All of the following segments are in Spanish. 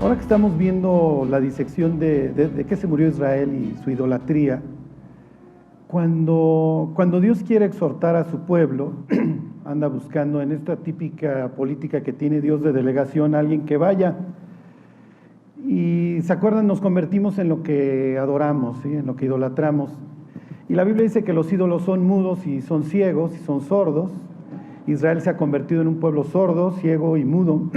Ahora que estamos viendo la disección de qué se murió Israel y su idolatría, cuando Dios quiere exhortar a su pueblo, anda buscando en esta típica política que tiene Dios de delegación a alguien que vaya. Y se acuerdan, nos convertimos en lo que adoramos, ¿sí? En lo que idolatramos. Y la Biblia dice que los ídolos son mudos y son ciegos y son sordos. Israel se ha convertido en un pueblo sordo, ciego y mudo.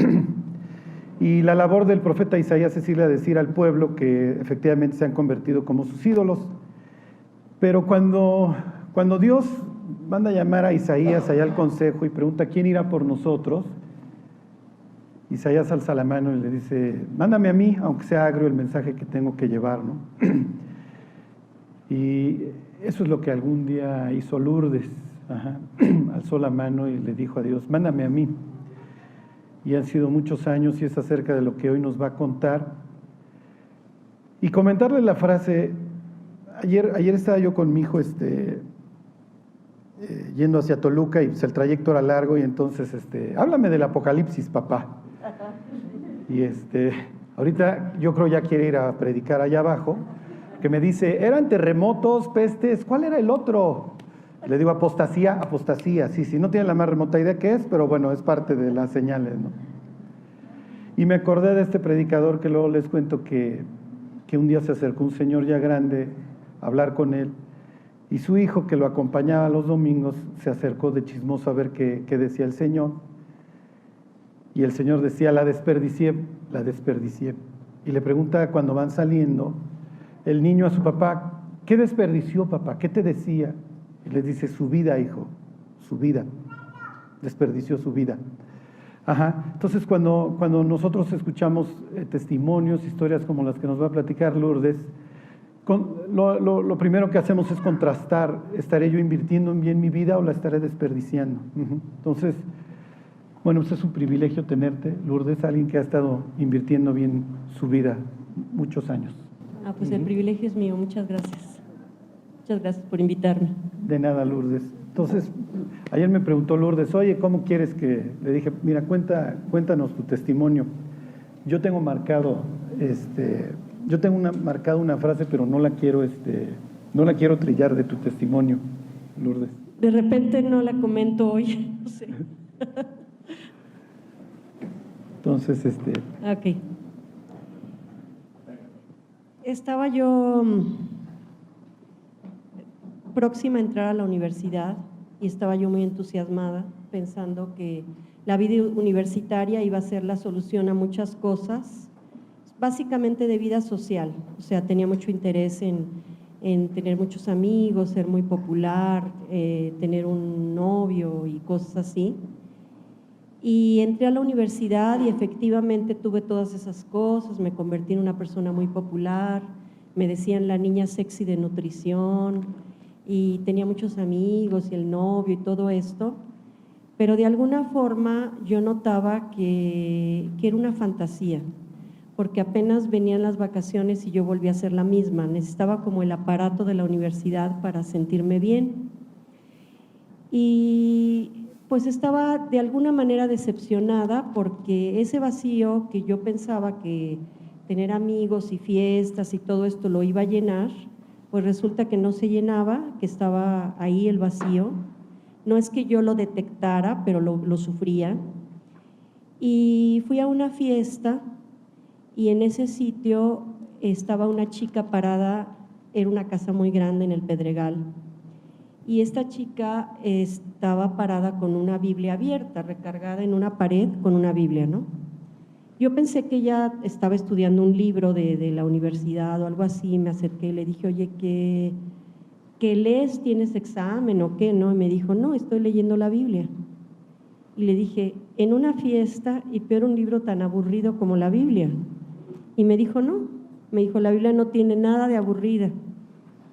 Y la labor del profeta Isaías es irle a decir al pueblo que efectivamente se han convertido como sus ídolos. Pero cuando Dios manda a llamar a Isaías allá al consejo y pregunta quién irá por nosotros, Isaías alza la mano y le dice: mándame a mí, aunque sea agrio el mensaje que tengo que llevar, ¿no? Y eso es lo que algún día hizo Lourdes. Alzó la mano y le dijo a Dios: mándame a mí. Y han sido muchos años y es acerca de lo que hoy nos va a contar. Y comentarle la frase. Ayer estaba yo con mi hijo yendo hacia Toluca y pues el trayecto era largo y entonces háblame del Apocalipsis, papá. Y ahorita yo creo ya quiere ir a predicar allá abajo, que me dice: eran terremotos, pestes, ¿cuál era el otro? Le digo: apostasía, sí, no tiene la más remota idea qué es, pero bueno, es parte de las señales, ¿no? Y me acordé de este predicador que luego les cuento que un día se acercó un señor ya grande a hablar con él, y su hijo, que lo acompañaba los domingos, se acercó de chismoso a ver qué decía el señor, y el señor decía: la desperdicié. Y le pregunta cuando van saliendo el niño a su papá: ¿qué desperdició, papá? ¿Qué te decía? Y le dice: su vida, hijo, su vida, desperdició su vida. Entonces cuando nosotros escuchamos testimonios, historias como las que nos va a platicar Lourdes, lo primero que hacemos es contrastar: ¿estaré yo invirtiendo bien mi vida o la estaré desperdiciando? Entonces, bueno, pues es un privilegio tenerte, Lourdes, alguien que ha estado invirtiendo bien su vida muchos años. Pues el privilegio es mío, muchas gracias. Muchas gracias por invitarme. De nada, Lourdes. Entonces, ayer me preguntó Lourdes: oye, ¿cómo quieres que...? Le dije: mira, cuéntanos tu testimonio. Yo tengo marcado, marcado una frase, pero no la quiero trillar de tu testimonio, Lourdes. De repente no la comento hoy, no sé. Entonces, Ok. Estaba yo próxima a entrar a la universidad y estaba yo muy entusiasmada, pensando que la vida universitaria iba a ser la solución a muchas cosas, básicamente de vida social. O sea, tenía mucho interés en tener muchos amigos, ser muy popular, tener un novio y cosas así. Y entré a la universidad y efectivamente tuve todas esas cosas, me convertí en una persona muy popular, me decían la niña sexy de nutrición y tenía muchos amigos y el novio y todo esto, pero de alguna forma yo notaba que era una fantasía, porque apenas venían las vacaciones y yo volví a ser la misma, necesitaba como el aparato de la universidad para sentirme bien. Y pues estaba de alguna manera decepcionada porque ese vacío que yo pensaba que tener amigos y fiestas y todo esto lo iba a llenar, pues resulta que no se llenaba, que estaba ahí el vacío. No es que yo lo detectara, pero lo sufría. Y fui a una fiesta y en ese sitio estaba una chica parada, era una casa muy grande en el Pedregal. Y esta chica estaba parada con una Biblia abierta, recargada en una pared con una Biblia, ¿no? Yo pensé que ella estaba estudiando un libro de la universidad o algo así, me acerqué y le dije: oye, ¿qué lees? ¿Tienes examen o qué? ¿No? Y me dijo: no, estoy leyendo la Biblia. Y le dije: en una fiesta, y peor un libro tan aburrido como la Biblia. Y me dijo: no, me dijo, la Biblia no tiene nada de aburrida.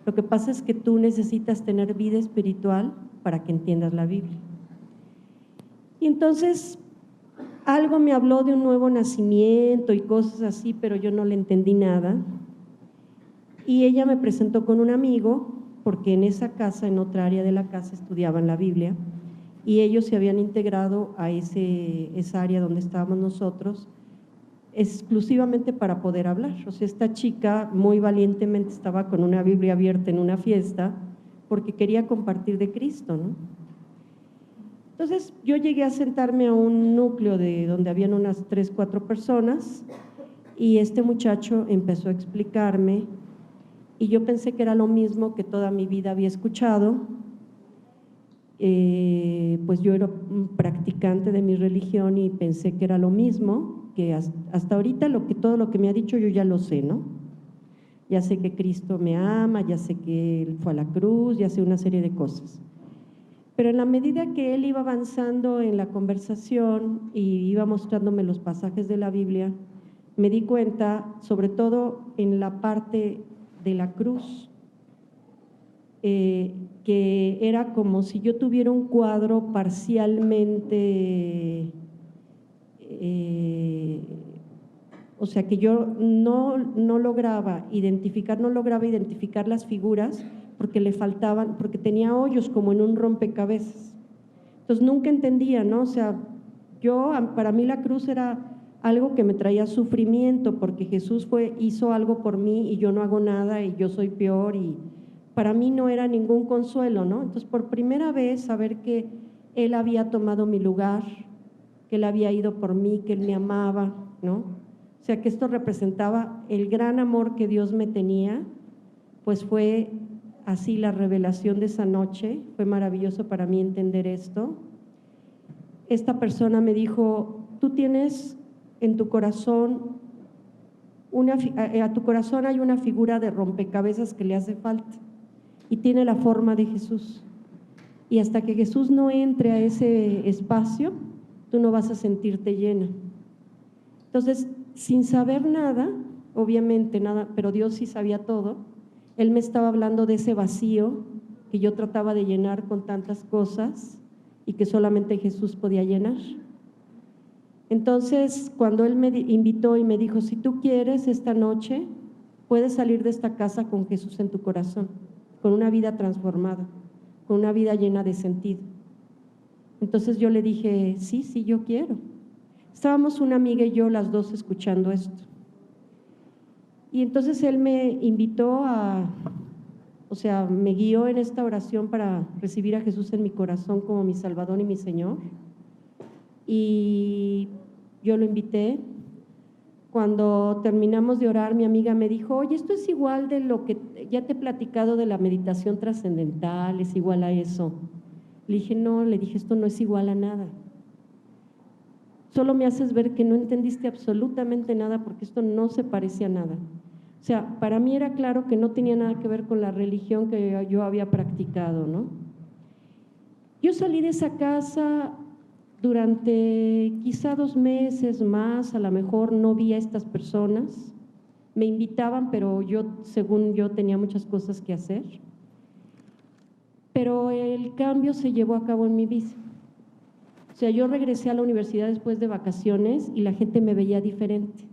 Lo que pasa es que tú necesitas tener vida espiritual para que entiendas la Biblia. Y entonces algo me habló de un nuevo nacimiento y cosas así, pero yo no le entendí nada. Y ella me presentó con un amigo, porque en esa casa, en otra área de la casa, estudiaban la Biblia, y ellos se habían integrado a esa área donde estábamos nosotros, exclusivamente para poder hablar. O sea, esta chica muy valientemente estaba con una Biblia abierta en una fiesta porque quería compartir de Cristo, ¿no? Entonces, yo llegué a sentarme a un núcleo de donde habían unas 3, 4 personas y este muchacho empezó a explicarme y yo pensé que era lo mismo que toda mi vida había escuchado. Pues yo era un practicante de mi religión y pensé que era lo mismo, que hasta ahorita todo lo que me ha dicho yo ya lo sé, ¿no? Ya sé que Cristo me ama, ya sé que Él fue a la cruz, ya sé una serie de cosas. Pero en la medida que Él iba avanzando en la conversación y iba mostrándome los pasajes de la Biblia, me di cuenta, sobre todo en la parte de la cruz, que era como si yo tuviera un cuadro parcialmente, o sea que yo no lograba identificar las figuras porque le faltaban, porque tenía hoyos como en un rompecabezas. Entonces nunca entendía, ¿no? O sea, para mí la cruz era algo que me traía sufrimiento porque Jesús hizo algo por mí y yo no hago nada y yo soy peor, y para mí no era ningún consuelo, ¿no? Entonces, por primera vez, saber que Él había tomado mi lugar, que Él había ido por mí, que Él me amaba, ¿no? O sea, que esto representaba el gran amor que Dios me tenía, pues fue así la revelación de esa noche. Fue maravilloso para mí entender esto. Esta persona me dijo: tú tienes en tu corazón, a tu corazón hay una figura de rompecabezas que le hace falta y tiene la forma de Jesús. Y hasta que Jesús no entre a ese espacio, tú no vas a sentirte llena. Entonces, sin saber nada, obviamente nada, pero Dios sí sabía todo, Él me estaba hablando de ese vacío que yo trataba de llenar con tantas cosas y que solamente Jesús podía llenar. Entonces, cuando Él me invitó y me dijo: si tú quieres, esta noche puedes salir de esta casa con Jesús en tu corazón, con una vida transformada, con una vida llena de sentido. Entonces yo le dije: sí, yo quiero. Estábamos una amiga y yo, las dos, escuchando esto. Y entonces Él me invitó me guió en esta oración para recibir a Jesús en mi corazón como mi Salvador y mi Señor. Y yo lo invité. Cuando terminamos de orar, mi amiga me dijo: oye, esto es igual de lo que ya te he platicado de la meditación trascendental, es igual a eso. Le dije: no, esto no es igual a nada. Solo me haces ver que no entendiste absolutamente nada, porque esto no se parece a nada. O sea, para mí era claro que no tenía nada que ver con la religión que yo había practicado, ¿no? Yo salí de esa casa durante quizá 2 meses más, a lo mejor no vi a estas personas. Me invitaban, pero según yo, tenía muchas cosas que hacer. Pero el cambio se llevó a cabo en mi vida. O sea, yo regresé a la universidad después de vacaciones y la gente me veía diferente.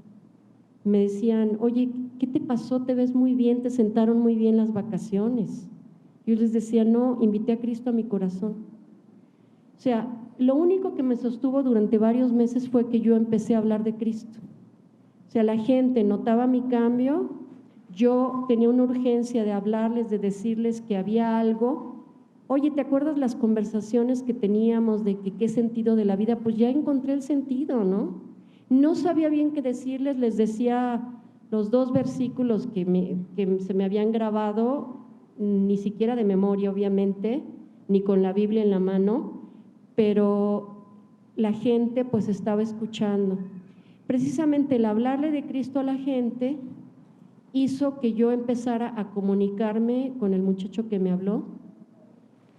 Me decían: oye, ¿qué te pasó? Te ves muy bien, te sentaron muy bien las vacaciones. Yo les decía: no, invité a Cristo a mi corazón. O sea, lo único que me sostuvo durante varios meses fue que yo empecé a hablar de Cristo. O sea, la gente notaba mi cambio, yo tenía una urgencia de hablarles, de decirles que había algo. Oye, ¿te acuerdas las conversaciones que teníamos de qué sentido de la vida? Pues ya encontré el sentido, ¿no? No sabía bien qué decirles, les decía los 2 versículos que se me habían grabado, ni siquiera de memoria, obviamente, ni con la Biblia en la mano, pero la gente pues estaba escuchando. Precisamente el hablarle de Cristo a la gente hizo que yo empezara a comunicarme con el muchacho que me habló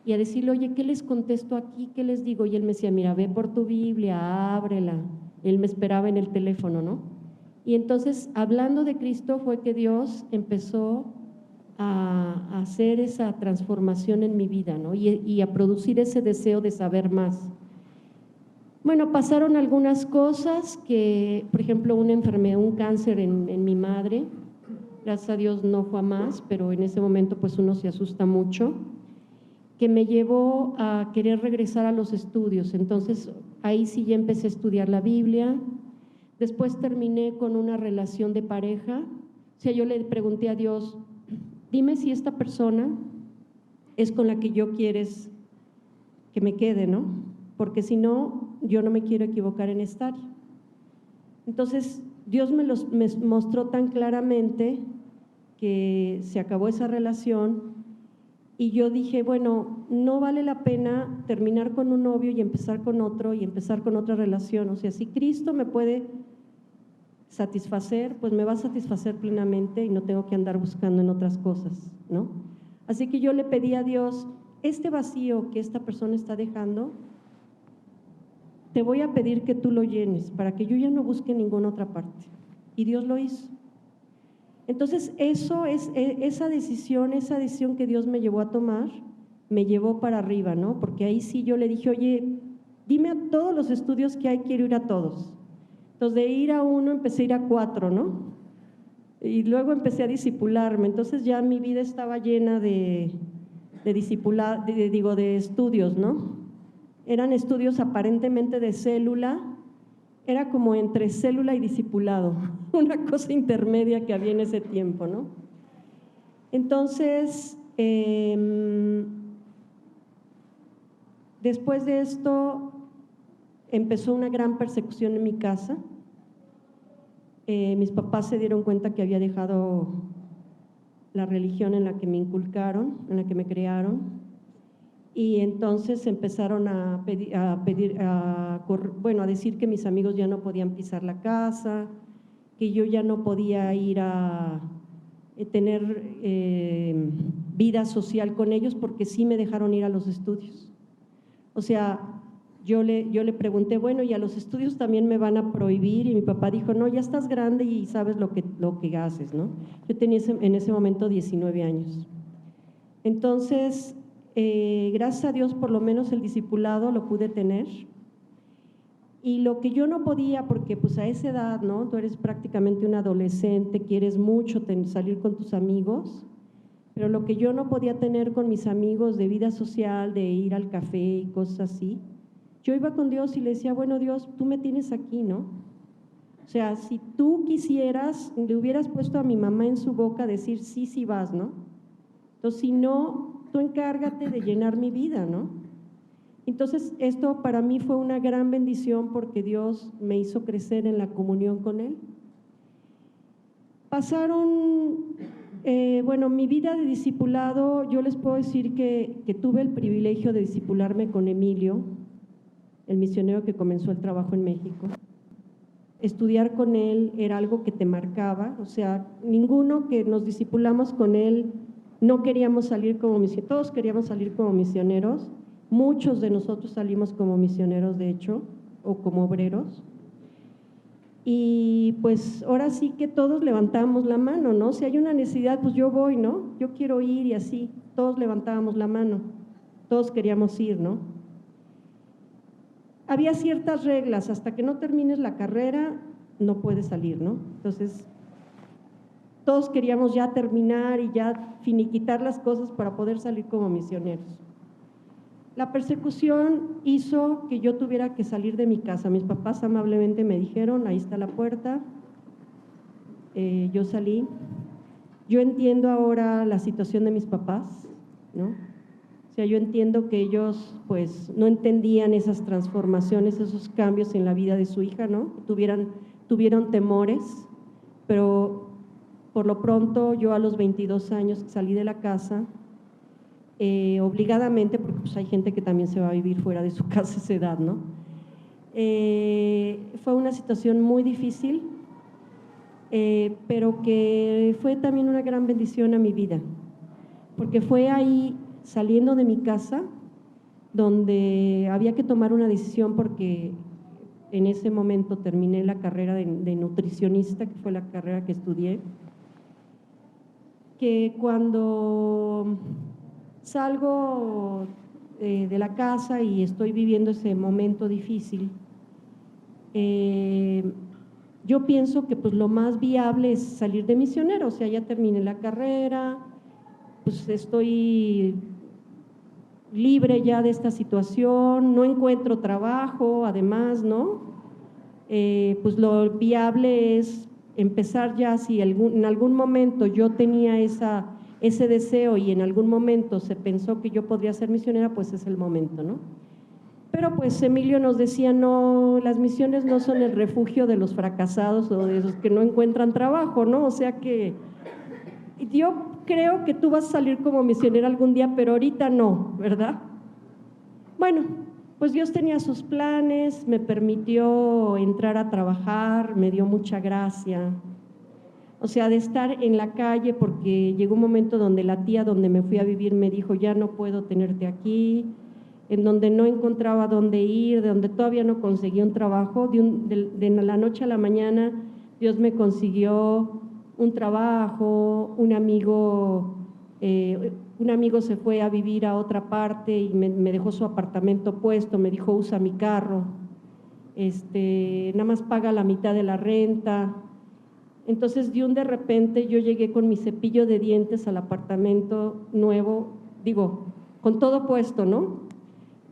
y a decirle: oye, ¿qué les contesto aquí? ¿Qué les digo? Y él me decía: mira, ve por tu Biblia, ábrela. Él me esperaba en el teléfono, ¿no? Y entonces, hablando de Cristo, fue que Dios empezó a hacer esa transformación en mi vida, ¿no? Y a producir ese deseo de saber más. Bueno, pasaron algunas cosas que, por ejemplo, una enfermedad, un cáncer en mi madre. Gracias a Dios no fue a más, pero en ese momento pues uno se asusta mucho, que me llevó a querer regresar a los estudios. Entonces ahí sí ya empecé a estudiar la Biblia. Después terminé con una relación de pareja. O sea, yo le pregunté a Dios, dime si esta persona es con la que yo quieres que me quede, ¿no? Porque si no, yo no me quiero equivocar en esta área. Entonces, Dios me mostró tan claramente que se acabó esa relación y yo dije, bueno, no vale la pena terminar con un novio y empezar con otro y empezar con otra relación. O sea, si Cristo me puede satisfacer, pues me va a satisfacer plenamente y no tengo que andar buscando en otras cosas, ¿no? Así que yo le pedí a Dios, este vacío que esta persona está dejando, te voy a pedir que tú lo llenes para que yo ya no busque en ninguna otra parte. Y Dios lo hizo. Entonces, esa decisión que Dios me llevó a tomar, me llevó para arriba, ¿no? Porque ahí sí yo le dije, oye, dime a todos los estudios que hay, quiero ir a todos. Entonces, de ir a uno, empecé a ir a 4, ¿no? Y luego empecé a discipularme. Entonces, ya mi vida estaba llena de estudios, ¿no? Eran estudios aparentemente de célula, era como entre célula y discipulado, una cosa intermedia que había en ese tiempo, ¿no? Entonces, después de esto, empezó una gran persecución en mi casa. Mis papás se dieron cuenta que había dejado la religión en la que me inculcaron, en la que me crearon, y entonces empezaron a decir que mis amigos ya no podían pisar la casa, que yo ya no podía ir a tener vida social con ellos porque sí me dejaron ir a los estudios. O sea, yo le pregunté, bueno, ¿y a los estudios también me van a prohibir? Y mi papá dijo, no, ya estás grande y sabes lo que haces, ¿no? Yo tenía en ese momento 19 años. Entonces, gracias a Dios, por lo menos el discipulado lo pude tener. Y lo que yo no podía, porque pues a esa edad, ¿no? Tú eres prácticamente un adolescente, quieres mucho salir con tus amigos, pero lo que yo no podía tener con mis amigos de vida social, de ir al café y cosas así, yo iba con Dios y le decía, bueno, Dios, tú me tienes aquí, ¿no? O sea, si tú quisieras, le hubieras puesto a mi mamá en su boca decir, sí, sí vas, ¿no? Entonces, si no, tú encárgate de llenar mi vida, ¿no? Entonces, esto para mí fue una gran bendición porque Dios me hizo crecer en la comunión con Él. Pasaron, mi vida de discipulado, yo les puedo decir que tuve el privilegio de discipularme con Emilio, el misionero que comenzó el trabajo en México. Estudiar con él era algo que te marcaba, o sea, ninguno que nos discipulamos con él no queríamos salir como misioneros, todos queríamos salir como misioneros, muchos de nosotros salimos como misioneros de hecho, o como obreros, y pues ahora sí que todos levantamos la mano, ¿no? Si hay una necesidad, pues yo voy, ¿no? Yo quiero ir y así, todos levantábamos la mano, todos queríamos ir, ¿no? Había ciertas reglas, hasta que no termines la carrera no puedes salir, ¿no? Entonces, todos queríamos ya terminar y ya finiquitar las cosas para poder salir como misioneros. La persecución hizo que yo tuviera que salir de mi casa. Mis papás amablemente me dijeron, ahí está la puerta. Yo salí. Yo entiendo ahora la situación de mis papás, ¿no? O sea, yo entiendo que ellos pues no entendían esas transformaciones, esos cambios en la vida de su hija, ¿no? Tuvieron temores, pero por lo pronto yo a los 22 años salí de la casa, obligadamente, porque pues hay gente que también se va a vivir fuera de su casa a esa edad, ¿no? Fue una situación muy difícil, pero que fue también una gran bendición a mi vida, porque fue ahí, saliendo de mi casa, donde había que tomar una decisión porque en ese momento terminé la carrera de nutricionista, que fue la carrera que estudié, que cuando salgo de la casa y estoy viviendo ese momento difícil, yo pienso que pues lo más viable es salir de misionero, o sea, ya terminé la carrera, pues estoy libre ya de esta situación, no encuentro trabajo, además, ¿no? pues lo viable es empezar ya, si en algún momento yo tenía ese deseo y en algún momento se pensó que yo podría ser misionera, pues es el momento, ¿no? Pero pues Emilio nos decía, no, las misiones no son el refugio de los fracasados o de los que no encuentran trabajo, ¿no? O sea que yo creo que tú vas a salir como misionera algún día, pero ahorita no, ¿verdad? Bueno, pues Dios tenía sus planes, me permitió entrar a trabajar, me dio mucha gracia. O sea, de estar en la calle, porque llegó un momento donde la tía donde me fui a vivir me dijo, ya no puedo tenerte aquí, en donde no encontraba dónde ir, de donde todavía no conseguía un trabajo, de la noche a la mañana Dios me consiguió un trabajo, un amigo se fue a vivir a otra parte y me dejó su apartamento puesto, me dijo, usa mi carro, nada más paga la mitad de la renta. Entonces, de repente, yo llegué con mi cepillo de dientes al apartamento nuevo, digo, con todo puesto, ¿no?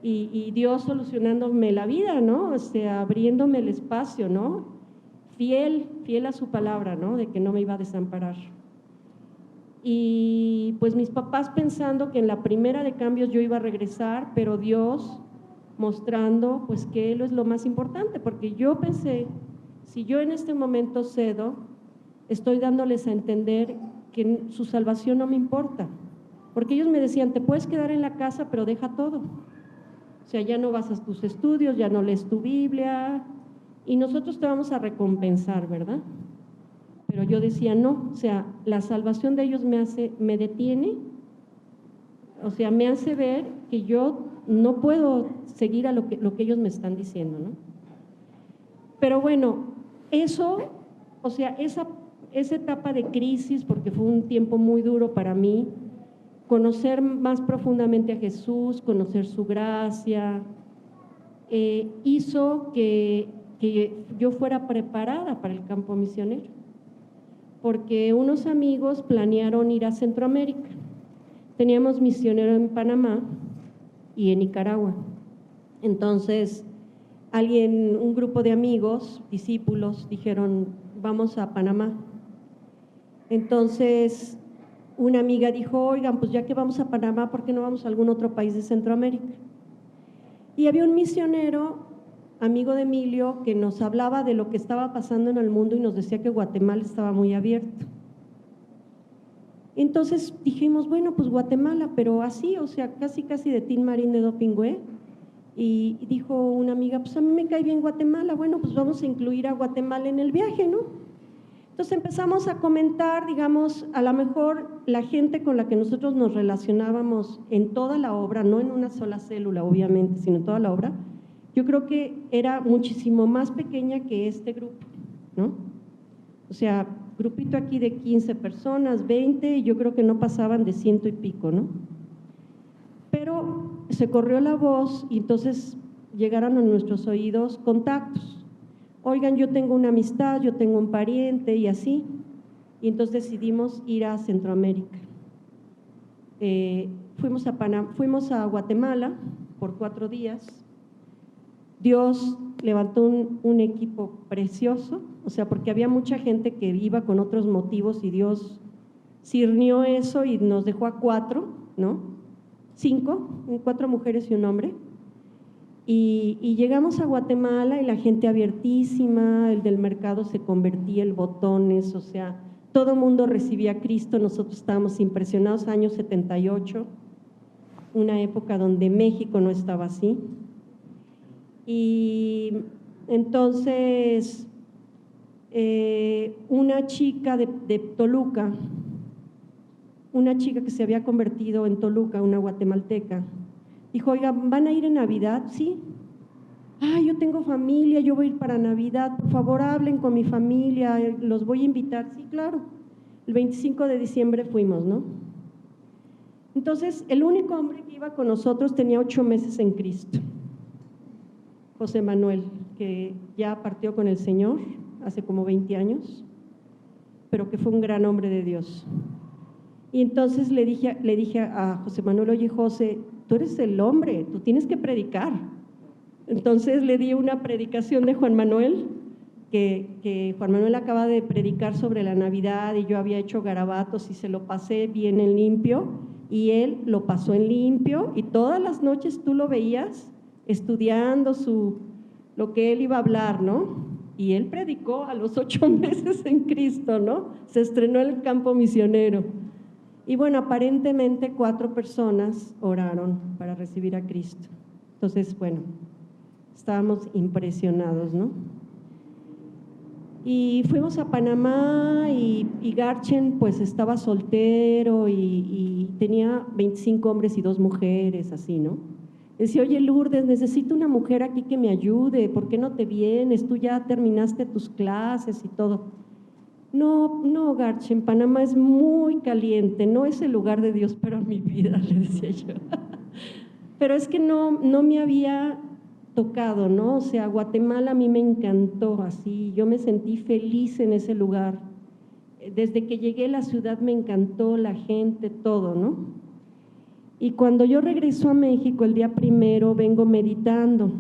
Y Dios solucionándome la vida, ¿no? O sea, abriéndome el espacio, ¿no? Fiel a su palabra, ¿no? De que no me iba a desamparar. Y pues mis papás pensando que en la primera de cambios yo iba a regresar, pero Dios mostrando pues que Él es lo más importante, porque yo pensé, si yo en este momento cedo, estoy dándoles a entender que su salvación no me importa, porque ellos me decían, te puedes quedar en la casa, pero deja todo. O sea, ya no vas a tus estudios, ya no lees tu Biblia, y nosotros te vamos a recompensar, ¿verdad? Pero yo decía, no, o sea, la salvación de ellos me detiene, o sea, me hace ver que yo no puedo seguir a lo que ellos me están diciendo, ¿no? Pero bueno, eso, o sea, esa etapa de crisis, porque fue un tiempo muy duro para mí, conocer más profundamente a Jesús, conocer su gracia, hizo que yo fuera preparada para el campo misionero, porque unos amigos planearon ir a Centroamérica. Teníamos misionero en Panamá y en Nicaragua. Entonces, un grupo de amigos, discípulos, dijeron, vamos a Panamá. Entonces, una amiga dijo, oigan, pues ya que vamos a Panamá, ¿por qué no vamos a algún otro país de Centroamérica? Y había un misionero, amigo de Emilio, que nos hablaba de lo que estaba pasando en el mundo y nos decía que Guatemala estaba muy abierto. Entonces dijimos, bueno, pues Guatemala, pero así, o sea, casi de Tin Marín de Dopingüe. Y dijo una amiga, pues a mí me cae bien Guatemala, bueno, pues vamos a incluir a Guatemala en el viaje, ¿no? Entonces empezamos a comentar, digamos, a lo mejor la gente con la que nosotros nos relacionábamos en toda la obra, no en una sola célula, obviamente, sino en toda la obra, yo creo que era muchísimo más pequeña que este grupo, ¿no? O sea, grupito aquí de 15 personas, 20, y yo creo que no pasaban de 100 y pico, ¿no? Pero se corrió la voz y entonces llegaron a nuestros oídos contactos. Oigan, yo tengo una amistad, yo tengo un pariente y así. Y entonces decidimos ir a Centroamérica. Fuimos a Guatemala por 4 días. Dios levantó un equipo precioso, o sea, porque había mucha gente que iba con otros motivos y Dios cirnió eso y nos dejó a 4, ¿no? 5, 4 mujeres y un hombre. Y llegamos a Guatemala y la gente abiertísima, el del mercado se convertía en botones, o sea, todo el mundo recibía a Cristo, nosotros estábamos impresionados, año 78, una época donde México no estaba así. Y entonces una chica de Toluca, una chica que se había convertido en Toluca, una guatemalteca, dijo, oiga, ¿van a ir en Navidad? Sí. Yo tengo familia, yo voy a ir para Navidad, por favor hablen con mi familia, los voy a invitar. Sí, claro. El 25 de diciembre fuimos, ¿no? Entonces, el único hombre que iba con nosotros tenía 8 meses en Cristo, José Manuel, que ya partió con el Señor hace como 20 años, pero que fue un gran hombre de Dios. Y entonces le dije a José Manuel, oye, José, tú eres el hombre, tú tienes que predicar. Entonces le di una predicación de Juan Manuel que Juan Manuel acaba de predicar sobre la Navidad y yo había hecho garabatos y se lo pasé bien en limpio y él lo pasó en limpio y todas las noches tú lo veías estudiando lo que él iba a hablar, ¿no? Y él predicó a los 8 meses en Cristo, ¿no? Se estrenó en el campo misionero. Y bueno, aparentemente 4 personas oraron para recibir a Cristo. Entonces, bueno, estábamos impresionados, ¿no? Y fuimos a Panamá y Garchen pues estaba soltero y tenía 25 hombres y 2 mujeres, así, ¿no? Decía, oye Lourdes, necesito una mujer aquí que me ayude, ¿por qué no te vienes? Tú ya terminaste tus clases y todo. No, Garchen, Panamá es muy caliente, no es el lugar de Dios para mi vida, le decía yo. Pero es que no me había tocado, ¿no? O sea, Guatemala a mí me encantó, así, yo me sentí feliz en ese lugar. Desde que llegué a la ciudad me encantó la gente, todo, ¿no? Y cuando yo regreso a México el día 1 vengo meditando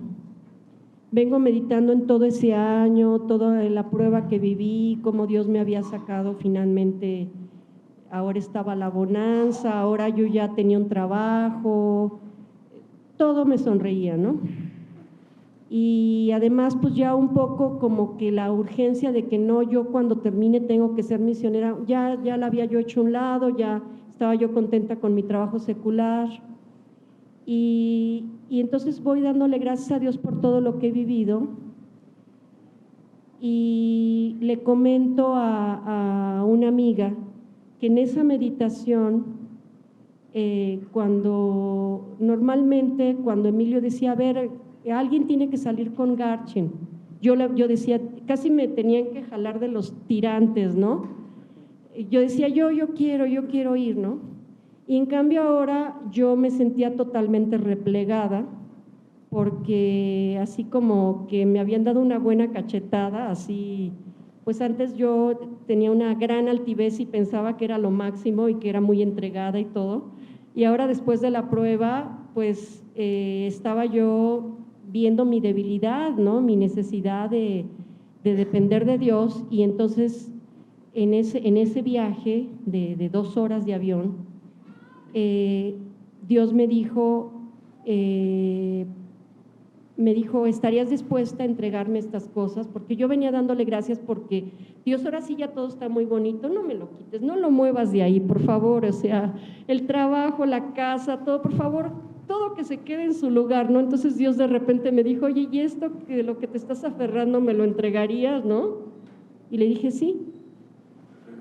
en todo ese año, toda la prueba que viví, cómo Dios me había sacado finalmente, ahora estaba la bonanza, ahora yo ya tenía un trabajo, todo me sonreía, ¿no? Y además pues ya un poco como que la urgencia de que no, yo cuando termine tengo que ser misionera, ya la había yo hecho a un lado, ya estaba yo contenta con mi trabajo secular y entonces voy dándole gracias a Dios por todo lo que he vivido y le comento a una amiga que en esa meditación normalmente cuando Emilio decía, a ver, alguien tiene que salir con Garchen, yo decía, casi me tenían que jalar de los tirantes, ¿no? Yo decía, yo quiero ir, ¿no? Y en cambio ahora yo me sentía totalmente replegada porque así como que me habían dado una buena cachetada, así, pues antes yo tenía una gran altivez y pensaba que era lo máximo y que era muy entregada y todo, y ahora después de la prueba, pues estaba yo viendo mi debilidad, ¿no? Mi necesidad de depender de Dios y entonces en ese viaje de 2 horas de avión, Dios me dijo, ¿estarías dispuesta a entregarme estas cosas? Porque yo venía dándole gracias porque Dios, ahora sí ya todo está muy bonito, no me lo quites, no lo muevas de ahí, por favor, o sea, el trabajo, la casa, todo, por favor, todo que se quede en su lugar, ¿no? Entonces Dios de repente me dijo, oye, ¿y esto que lo que te estás aferrando me lo entregarías, no? Y le dije, sí.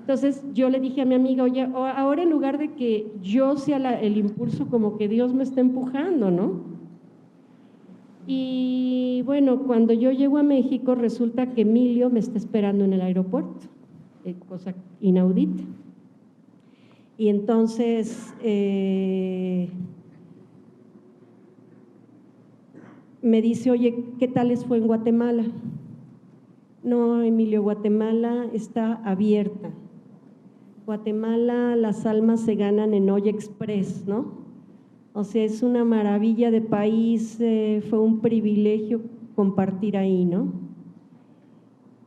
Entonces yo le dije a mi amiga, oye, ahora en lugar de que yo sea el impulso, como que Dios me está empujando, ¿no? Y bueno, cuando yo llego a México resulta que Emilio me está esperando en el aeropuerto, cosa inaudita. Y entonces me dice, oye, ¿qué tal les fue en Guatemala? No, Emilio, Guatemala está abierta. Guatemala, las almas se ganan en Olla Express, ¿no? O sea, es una maravilla de país, fue un privilegio compartir ahí, ¿no?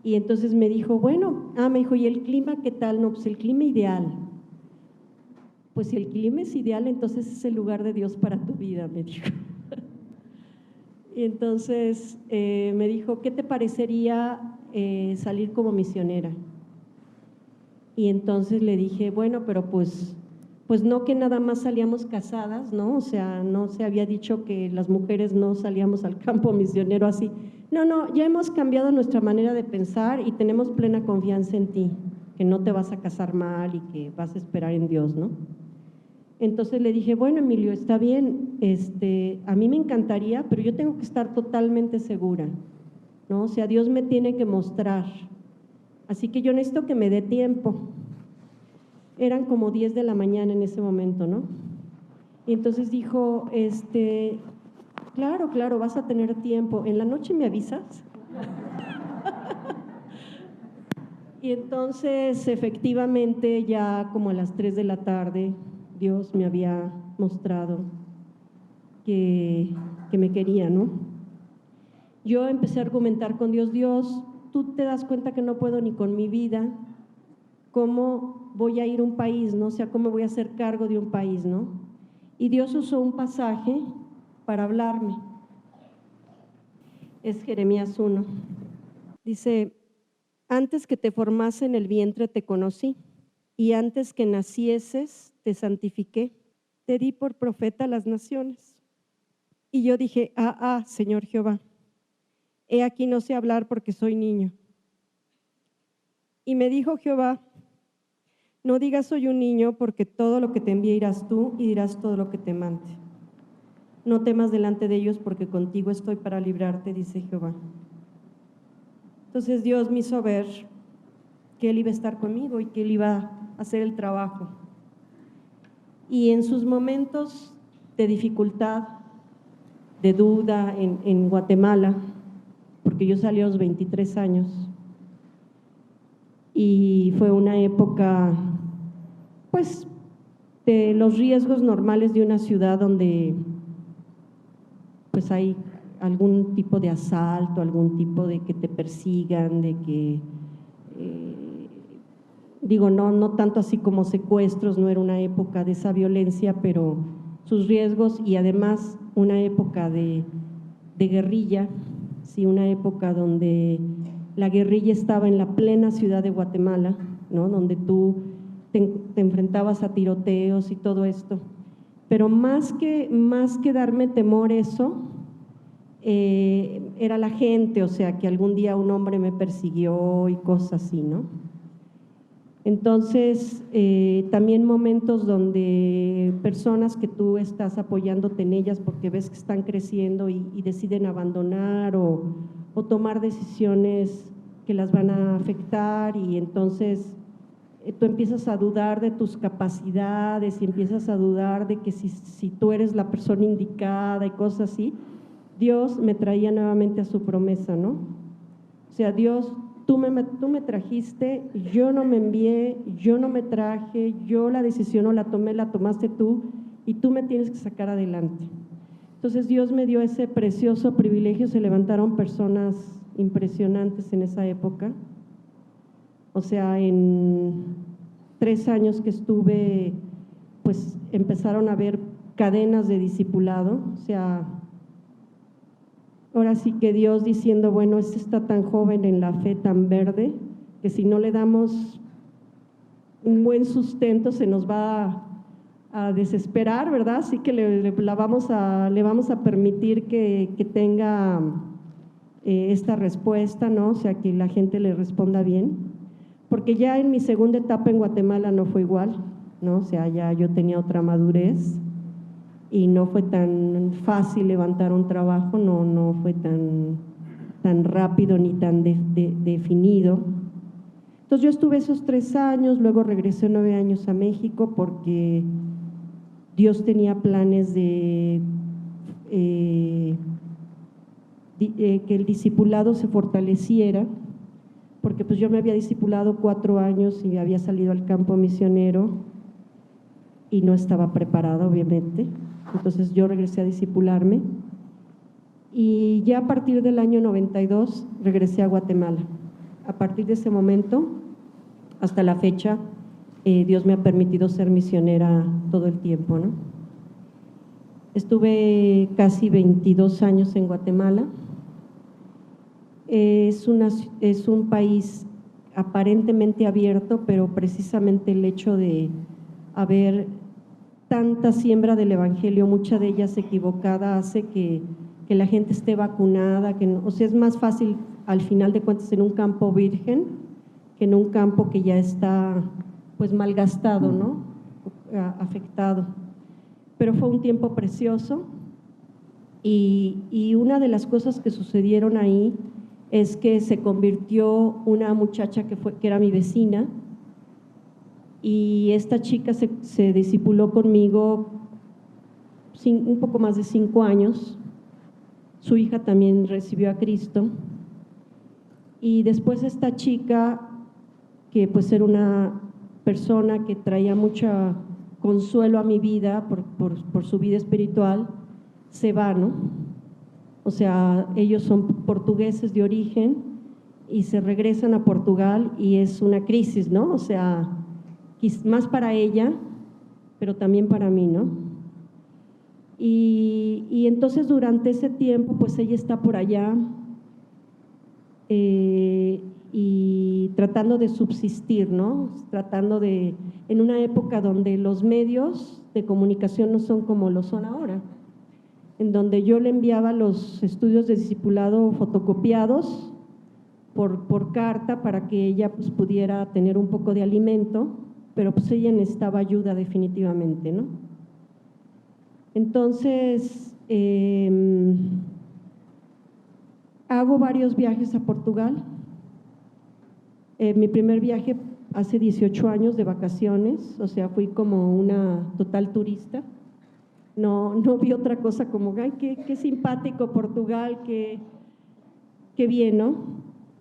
Y entonces me dijo, bueno, me dijo, ¿y el clima qué tal? No, pues el clima ideal. Pues si el clima es ideal, entonces es el lugar de Dios para tu vida, me dijo. Y entonces me dijo, ¿qué te parecería salir como misionera? Y entonces le dije, bueno, pero pues no que nada más salíamos casadas, ¿no? O sea, no se había dicho que las mujeres no salíamos al campo misionero así. No, ya hemos cambiado nuestra manera de pensar y tenemos plena confianza en ti, que no te vas a casar mal y que vas a esperar en Dios, ¿no? Entonces le dije, bueno, Emilio, está bien, a mí me encantaría, pero yo tengo que estar totalmente segura, ¿no? O sea, Dios me tiene que mostrar, así que yo necesito que me dé tiempo. Eran como 10 de la mañana en ese momento, ¿no? Y entonces dijo, claro, vas a tener tiempo, ¿en la noche me avisas? Y entonces efectivamente ya como a las 3 de la tarde Dios me había mostrado que me quería, ¿no? Yo empecé a argumentar con Dios, tú te das cuenta que no puedo ni con mi vida, ¿cómo voy a ir a un país, no? O sea, ¿cómo voy a hacer cargo de un país, no? Y Dios usó un pasaje para hablarme. Es Jeremías 1. Dice, antes que te formase en el vientre te conocí, y antes que nacieses te santifiqué, te di por profeta a las naciones. Y yo dije, Señor Jehová, he aquí no sé hablar porque soy niño. Y me dijo Jehová, no digas soy un niño, porque todo lo que te envíe irás tú y dirás todo lo que te mande. No temas delante de ellos, porque contigo estoy para librarte, dice Jehová. Entonces Dios me hizo ver que Él iba a estar conmigo y que Él iba a hacer el trabajo. Y en sus momentos de dificultad, de duda en Guatemala, porque yo salí a los 23 años, y fue una época, pues, de los riesgos normales de una ciudad donde pues hay algún tipo de asalto, algún tipo de que te persigan, de que, no tanto así como secuestros, no era una época de esa violencia, pero sus riesgos y además una época de guerrilla, sí, una época donde la guerrilla estaba en la plena ciudad de Guatemala, ¿no? Donde tú te enfrentabas a tiroteos y todo esto. Pero más que darme temor eso, era la gente, o sea, que algún día un hombre me persiguió y cosas así, ¿no? Entonces, también momentos donde personas que tú estás apoyándote en ellas porque ves que están creciendo y deciden abandonar o tomar decisiones que las van a afectar, y entonces tú empiezas a dudar de tus capacidades y empiezas a dudar de que si tú eres la persona indicada y cosas así. Dios me traía nuevamente a su promesa, ¿no? O sea, Dios, tú me trajiste, yo no me envié, yo no me traje, yo la decisión no la tomé, la tomaste tú, y tú me tienes que sacar adelante. Entonces Dios me dio ese precioso privilegio, se levantaron personas impresionantes en esa época. O sea, en 3 años que estuve, pues empezaron a haber cadenas de discipulado, o sea, ahora sí que Dios diciendo, bueno, este está tan joven en la fe, tan verde, que si no le damos un buen sustento se nos va a desesperar, ¿verdad? Así que le vamos a permitir que tenga esta respuesta, ¿no? O sea, que la gente le responda bien. Porque ya en mi segunda etapa en Guatemala no fue igual, ¿no? O sea, ya yo tenía otra madurez y no fue tan fácil levantar un trabajo, no fue tan rápido ni tan definido. Entonces yo estuve esos 3 años, luego regresé 9 años a México porque Dios tenía planes de que el discipulado se fortaleciera, porque pues yo me había discipulado 4 años y había salido al campo misionero y no estaba preparada, obviamente. Entonces yo regresé a discipularme y ya a partir del año 92 regresé a Guatemala. A partir de ese momento hasta la fecha, Dios me ha permitido ser misionera todo el tiempo, ¿no? Estuve casi 22 años en Guatemala. Es un país aparentemente abierto, pero precisamente el hecho de haber tanta siembra del evangelio, mucha de ellas equivocada, hace que la gente esté vacunada, o sea, es más fácil al final de cuentas en un campo virgen que en un campo que ya está pues malgastado, ¿no? Afectado. Pero fue un tiempo precioso y una de las cosas que sucedieron ahí es que se convirtió una muchacha que era mi vecina, y esta chica se discipuló conmigo un poco más de 5 años. Su hija también recibió a Cristo, y después esta chica, que pues era una persona que traía mucho consuelo a mi vida por su vida espiritual, se va, ¿no? O sea, ellos son portugueses de origen y se regresan a Portugal y es una crisis, ¿no? O sea, más para ella, pero también para mí, ¿no? Y entonces durante ese tiempo, pues ella está por allá y tratando de subsistir, ¿no? Tratando de, en una época donde los medios de comunicación no son como lo son ahora, en donde yo le enviaba los estudios de discipulado fotocopiados por carta para que ella pues pudiera tener un poco de alimento, pero pues ella necesitaba ayuda definitivamente, ¿no? Entonces, hago varios viajes a Portugal. Mi primer viaje hace 18 años de vacaciones, o sea, fui como una total turista. No vi otra cosa como, ay, qué simpático Portugal, qué bien, ¿no?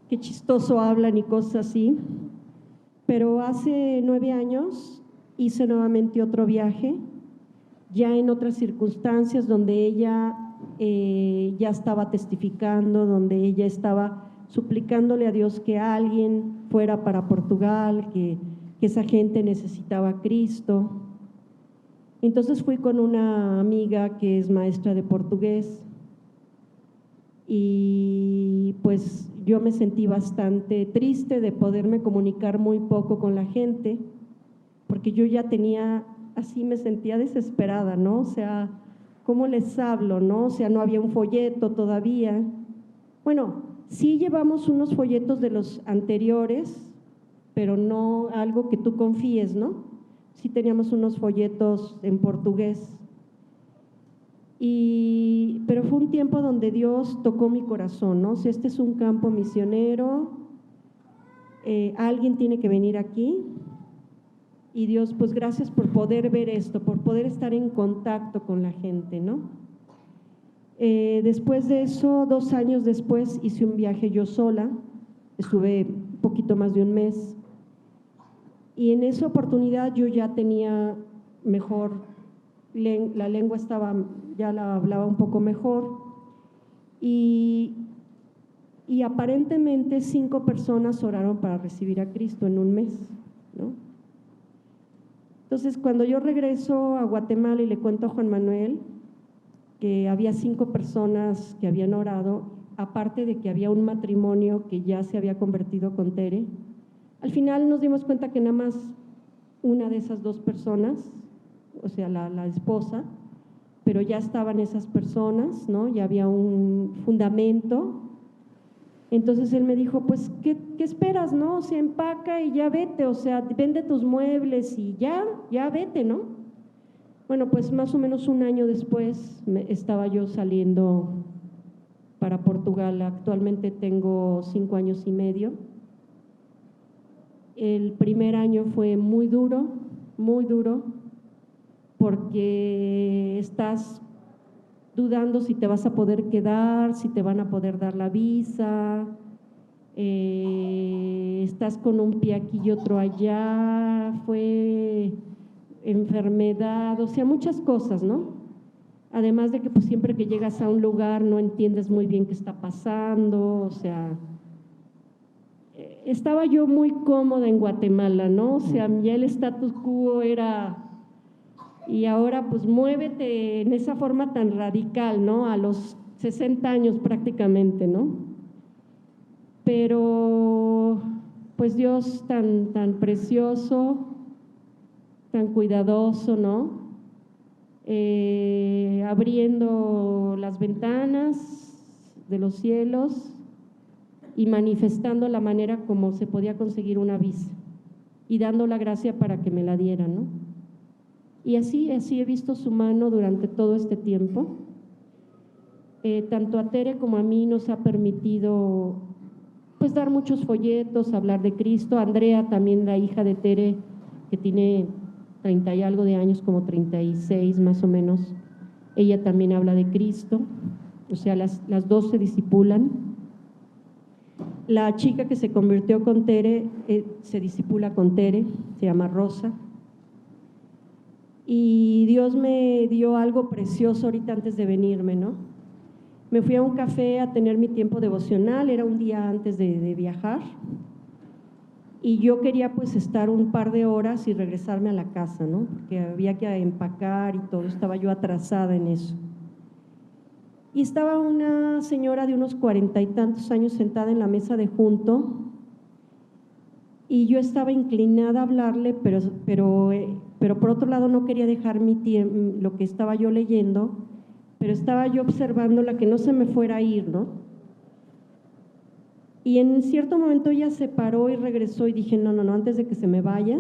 Qué chistoso hablan y cosas así. Pero hace 9 años hice nuevamente otro viaje, ya en otras circunstancias donde ella ya estaba testificando, donde ella estaba suplicándole a Dios que alguien fuera para Portugal, que esa gente necesitaba a Cristo. Entonces fui con una amiga que es maestra de portugués y pues yo me sentí bastante triste de poderme comunicar muy poco con la gente, porque yo ya tenía, así me sentía desesperada, ¿no? O sea, ¿cómo les hablo, no? O sea, no había un folleto todavía. Bueno, sí llevamos unos folletos de los anteriores, pero no algo que tú confíes, ¿no? Sí teníamos unos folletos en portugués. Pero fue un tiempo donde Dios tocó mi corazón, ¿no? O sea, este es un campo misionero, alguien tiene que venir aquí. Y Dios, pues gracias por poder ver esto, por poder estar en contacto con la gente, ¿no? Después de eso, 2 años después, hice un viaje yo sola, estuve un poquito más de un mes, y en esa oportunidad yo ya tenía mejor, la lengua ya la hablaba un poco mejor, y aparentemente 5 personas oraron para recibir a Cristo en un mes, ¿no? Entonces, cuando yo regreso a Guatemala y le cuento a Juan Manuel que había 5 personas que habían orado, aparte de que había un matrimonio que ya se había convertido con Tere, al final nos dimos cuenta que nada más una de esas 2 personas, o sea, la esposa, pero ya estaban esas personas, ¿no? Ya había un fundamento. Entonces él me dijo, pues, ¿qué esperas, no? O sea, empaca y ya vete, o sea, vende tus muebles y ya vete, ¿no? Bueno, pues más o menos un año después estaba yo saliendo para Portugal. Actualmente tengo 5 años y medio. El primer año fue muy duro, porque estás dudando si te vas a poder quedar, si te van a poder dar la visa, estás con un pie aquí y otro allá, fue enfermedad, o sea, muchas cosas, ¿no? Además de que pues siempre que llegas a un lugar no entiendes muy bien qué está pasando, o sea, estaba yo muy cómoda en Guatemala, ¿no? O sea, ya el status quo era… Y ahora pues muévete en esa forma tan radical, ¿no? A los 60 años prácticamente, ¿no? Pero pues Dios tan precioso, tan cuidadoso, ¿no? Abriendo las ventanas de los cielos y manifestando la manera como se podía conseguir una visa y dando la gracia para que me la dieran, ¿no? Y así he visto su mano durante todo este tiempo. Tanto a Tere como a mí nos ha permitido pues dar muchos folletos, hablar de Cristo. Andrea, también la hija de Tere, que tiene 30 y algo de años, como 36 más o menos, ella también habla de Cristo, o sea, las 2 se discipulan. La chica que se convirtió con Tere, se discipula con Tere, se llama Rosa. Y Dios me dio algo precioso ahorita antes de venirme, ¿no? Me fui a un café a tener mi tiempo devocional, era un día antes de viajar, y yo quería pues estar un par de horas y regresarme a la casa, ¿no? Porque había que empacar y todo, estaba yo atrasada en eso. Y estaba una señora de unos 40 y tantos años sentada en la mesa de junto, y yo estaba inclinada a hablarle, pero por otro lado no quería dejar mi tiempo, lo que estaba yo leyendo, pero estaba yo observándola que no se me fuera a ir, ¿no? Y en cierto momento ella se paró y regresó y dije, no, antes de que se me vaya,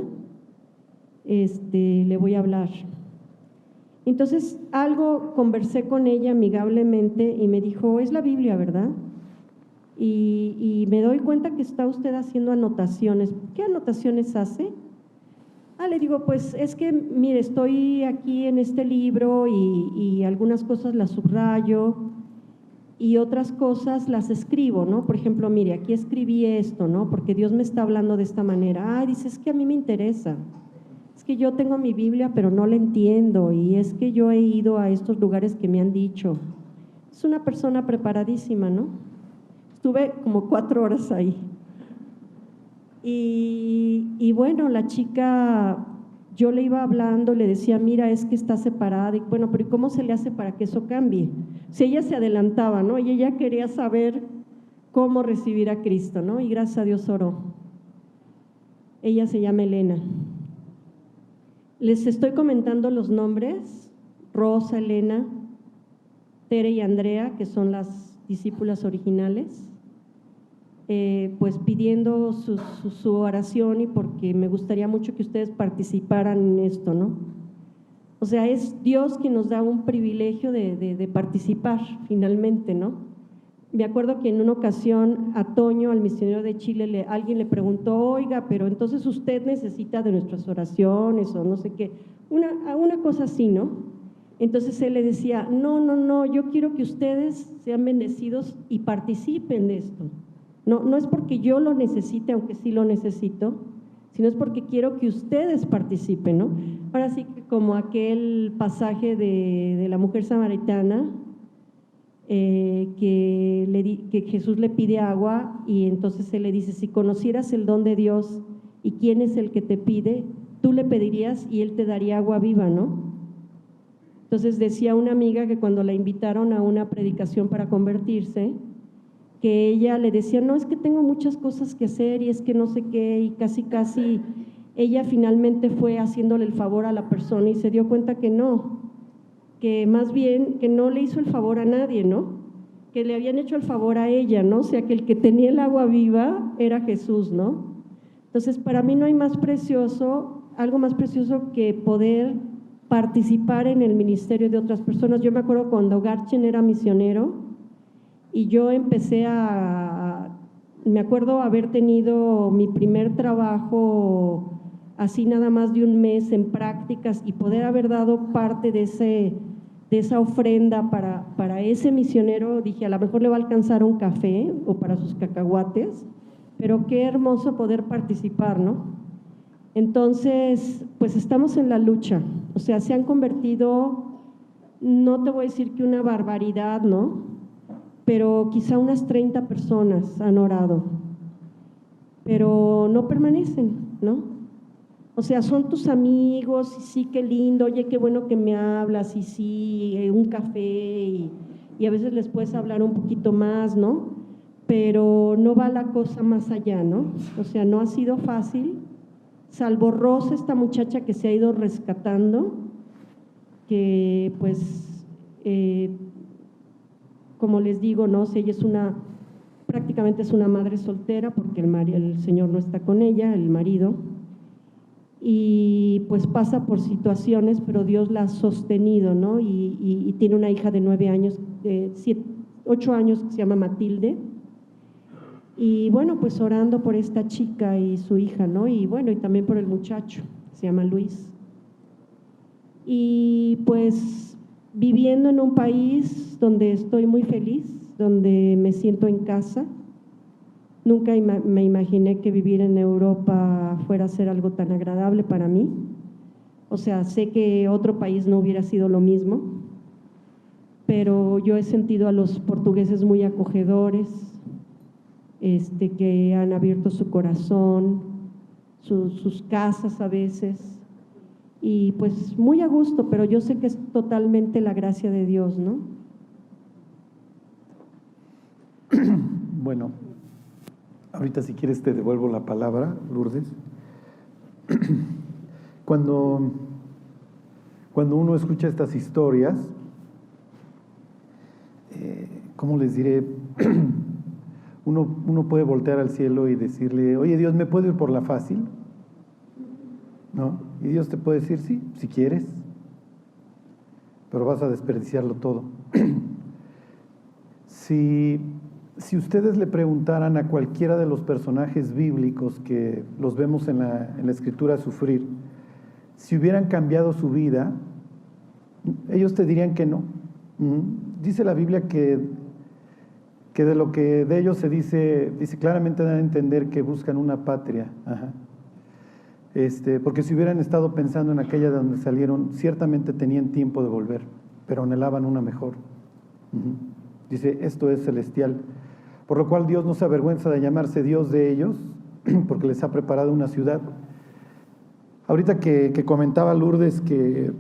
le voy a hablar. Entonces conversé con ella amigablemente y me dijo, es la Biblia, ¿verdad? Y me doy cuenta que está usted haciendo anotaciones. ¿Qué anotaciones hace? Le digo, pues es que, mire, estoy aquí en este libro y algunas cosas las subrayo y otras cosas las escribo, ¿no? Por ejemplo, mire, aquí escribí esto, ¿no? Porque Dios me está hablando de esta manera. Dice, es que a mí me interesa. Es que yo tengo mi Biblia, pero no la entiendo, y es que yo he ido a estos lugares que me han dicho. Es una persona preparadísima, ¿no? Estuve como 4 horas ahí. Y bueno, la chica, yo le iba hablando, le decía, mira, es que está separada, y bueno, pero ¿cómo se le hace para que eso cambie? Si ella se adelantaba, ¿no? Y ella quería saber cómo recibir a Cristo, ¿no? Y gracias a Dios oró. Ella se llama Elena. Les estoy comentando los nombres: Rosa, Elena, Tere y Andrea, que son las discípulas originales. Pues pidiendo su oración, y porque me gustaría mucho que ustedes participaran en esto, ¿no? O sea, es Dios quien nos da un privilegio de participar finalmente, ¿no? Me acuerdo que en una ocasión a Toño, al misionero de Chile, alguien le preguntó, oiga, pero entonces usted necesita de nuestras oraciones o no sé qué, una cosa así, ¿no? Entonces él le decía, no, yo quiero que ustedes sean bendecidos y participen de esto. No es porque yo lo necesite, aunque sí lo necesito, sino es porque quiero que ustedes participen, ¿no? Ahora sí que como aquel pasaje de la mujer samaritana, que Jesús le pide agua, y entonces él le dice, si conocieras el don de Dios y quién es el que te pide, tú le pedirías y él te daría agua viva, ¿no? Entonces decía una amiga que cuando la invitaron a una predicación para convertirse, que ella le decía, no, es que tengo muchas cosas que hacer y es que no sé qué, y casi ella finalmente fue haciéndole el favor a la persona y se dio cuenta que no, que más bien que no le hizo el favor a nadie, ¿no? Que le habían hecho el favor a ella, ¿no? O sea, que el que tenía el agua viva era Jesús, ¿no? Entonces, para mí no hay algo más precioso que poder participar en el ministerio de otras personas. Yo me acuerdo cuando Garchen era misionero, y yo me acuerdo haber tenido mi primer trabajo así nada más de un mes en prácticas, y poder haber dado parte de esa ofrenda para ese misionero. Dije, a lo mejor le va a alcanzar un café o para sus cacahuates, pero qué hermoso poder participar, ¿no? Entonces, pues estamos en la lucha, o sea, se han convertido, no te voy a decir que una barbaridad, ¿no? Pero quizá unas 30 personas han orado, pero no permanecen, ¿no? O sea, son tus amigos, y sí, qué lindo, oye, qué bueno que me hablas, y sí, un café, y a veces les puedes hablar un poquito más, ¿no? Pero no va la cosa más allá, ¿no? O sea, no ha sido fácil, salvo Rosa, esta muchacha que se ha ido rescatando, que pues… como les digo, ¿no? Ella prácticamente es una madre soltera, porque el señor no está con ella, el marido, y pues pasa por situaciones, pero Dios la ha sostenido, ¿no? Y tiene una hija de 8 años que se llama Matilde, y bueno, pues orando por esta chica y su hija, ¿no? Y bueno, y también por el muchacho, se llama Luis. Y pues viviendo en un país donde estoy muy feliz, donde me siento en casa. Nunca me imaginé que vivir en Europa fuera a ser algo tan agradable para mí. O sea, sé que otro país no hubiera sido lo mismo, pero yo he sentido a los portugueses muy acogedores, que han abierto su corazón, sus casas a veces, y pues muy a gusto, pero yo sé que es totalmente la gracia de Dios, ¿no? Bueno, ahorita si quieres te devuelvo la palabra, Lourdes. Cuando uno escucha estas historias, ¿cómo les diré? Uno puede voltear al cielo y decirle, oye Dios, ¿me puedo ir por la fácil? ¿No? Y Dios te puede decir, sí, si quieres, pero vas a desperdiciarlo todo. Si ustedes le preguntaran a cualquiera de los personajes bíblicos que los vemos en la Escritura sufrir, si hubieran cambiado su vida, ellos te dirían que no. Dice la Biblia que de lo que de ellos se dice claramente, dan a entender que buscan una patria. Ajá. Porque si hubieran estado pensando en aquella de donde salieron, ciertamente tenían tiempo de volver, pero anhelaban una mejor. Dice, esto es celestial. Por lo cual Dios no se avergüenza de llamarse Dios de ellos, porque les ha preparado una ciudad. Ahorita que comentaba Lourdes que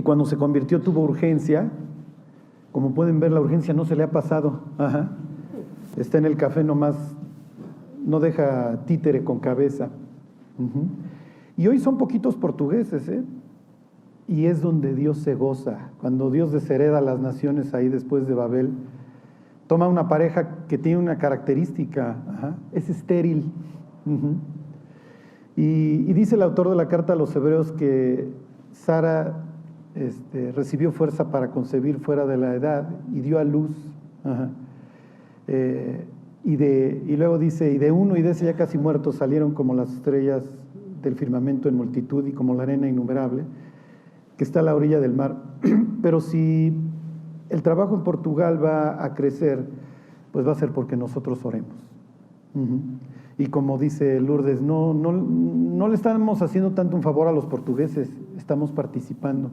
cuando se convirtió tuvo urgencia, como pueden ver, la urgencia no se le ha pasado. Ajá. Está en el café nomás, no deja títere con cabeza. Y hoy son poquitos portugueses, y es donde Dios se goza. Cuando Dios deshereda a las naciones ahí después de Babel, toma una pareja que tiene una característica, es estéril. Y dice el autor de la carta a los Hebreos que Sara recibió fuerza para concebir fuera de la edad y dio a luz. Y luego dice, y de uno y de ese ya casi muerto salieron como las estrellas del firmamento en multitud y como la arena innumerable que está a la orilla del mar. Pero si el trabajo en Portugal va a crecer, pues va a ser porque nosotros oremos. Y como dice Lourdes, no le estamos haciendo tanto un favor a los portugueses, estamos participando.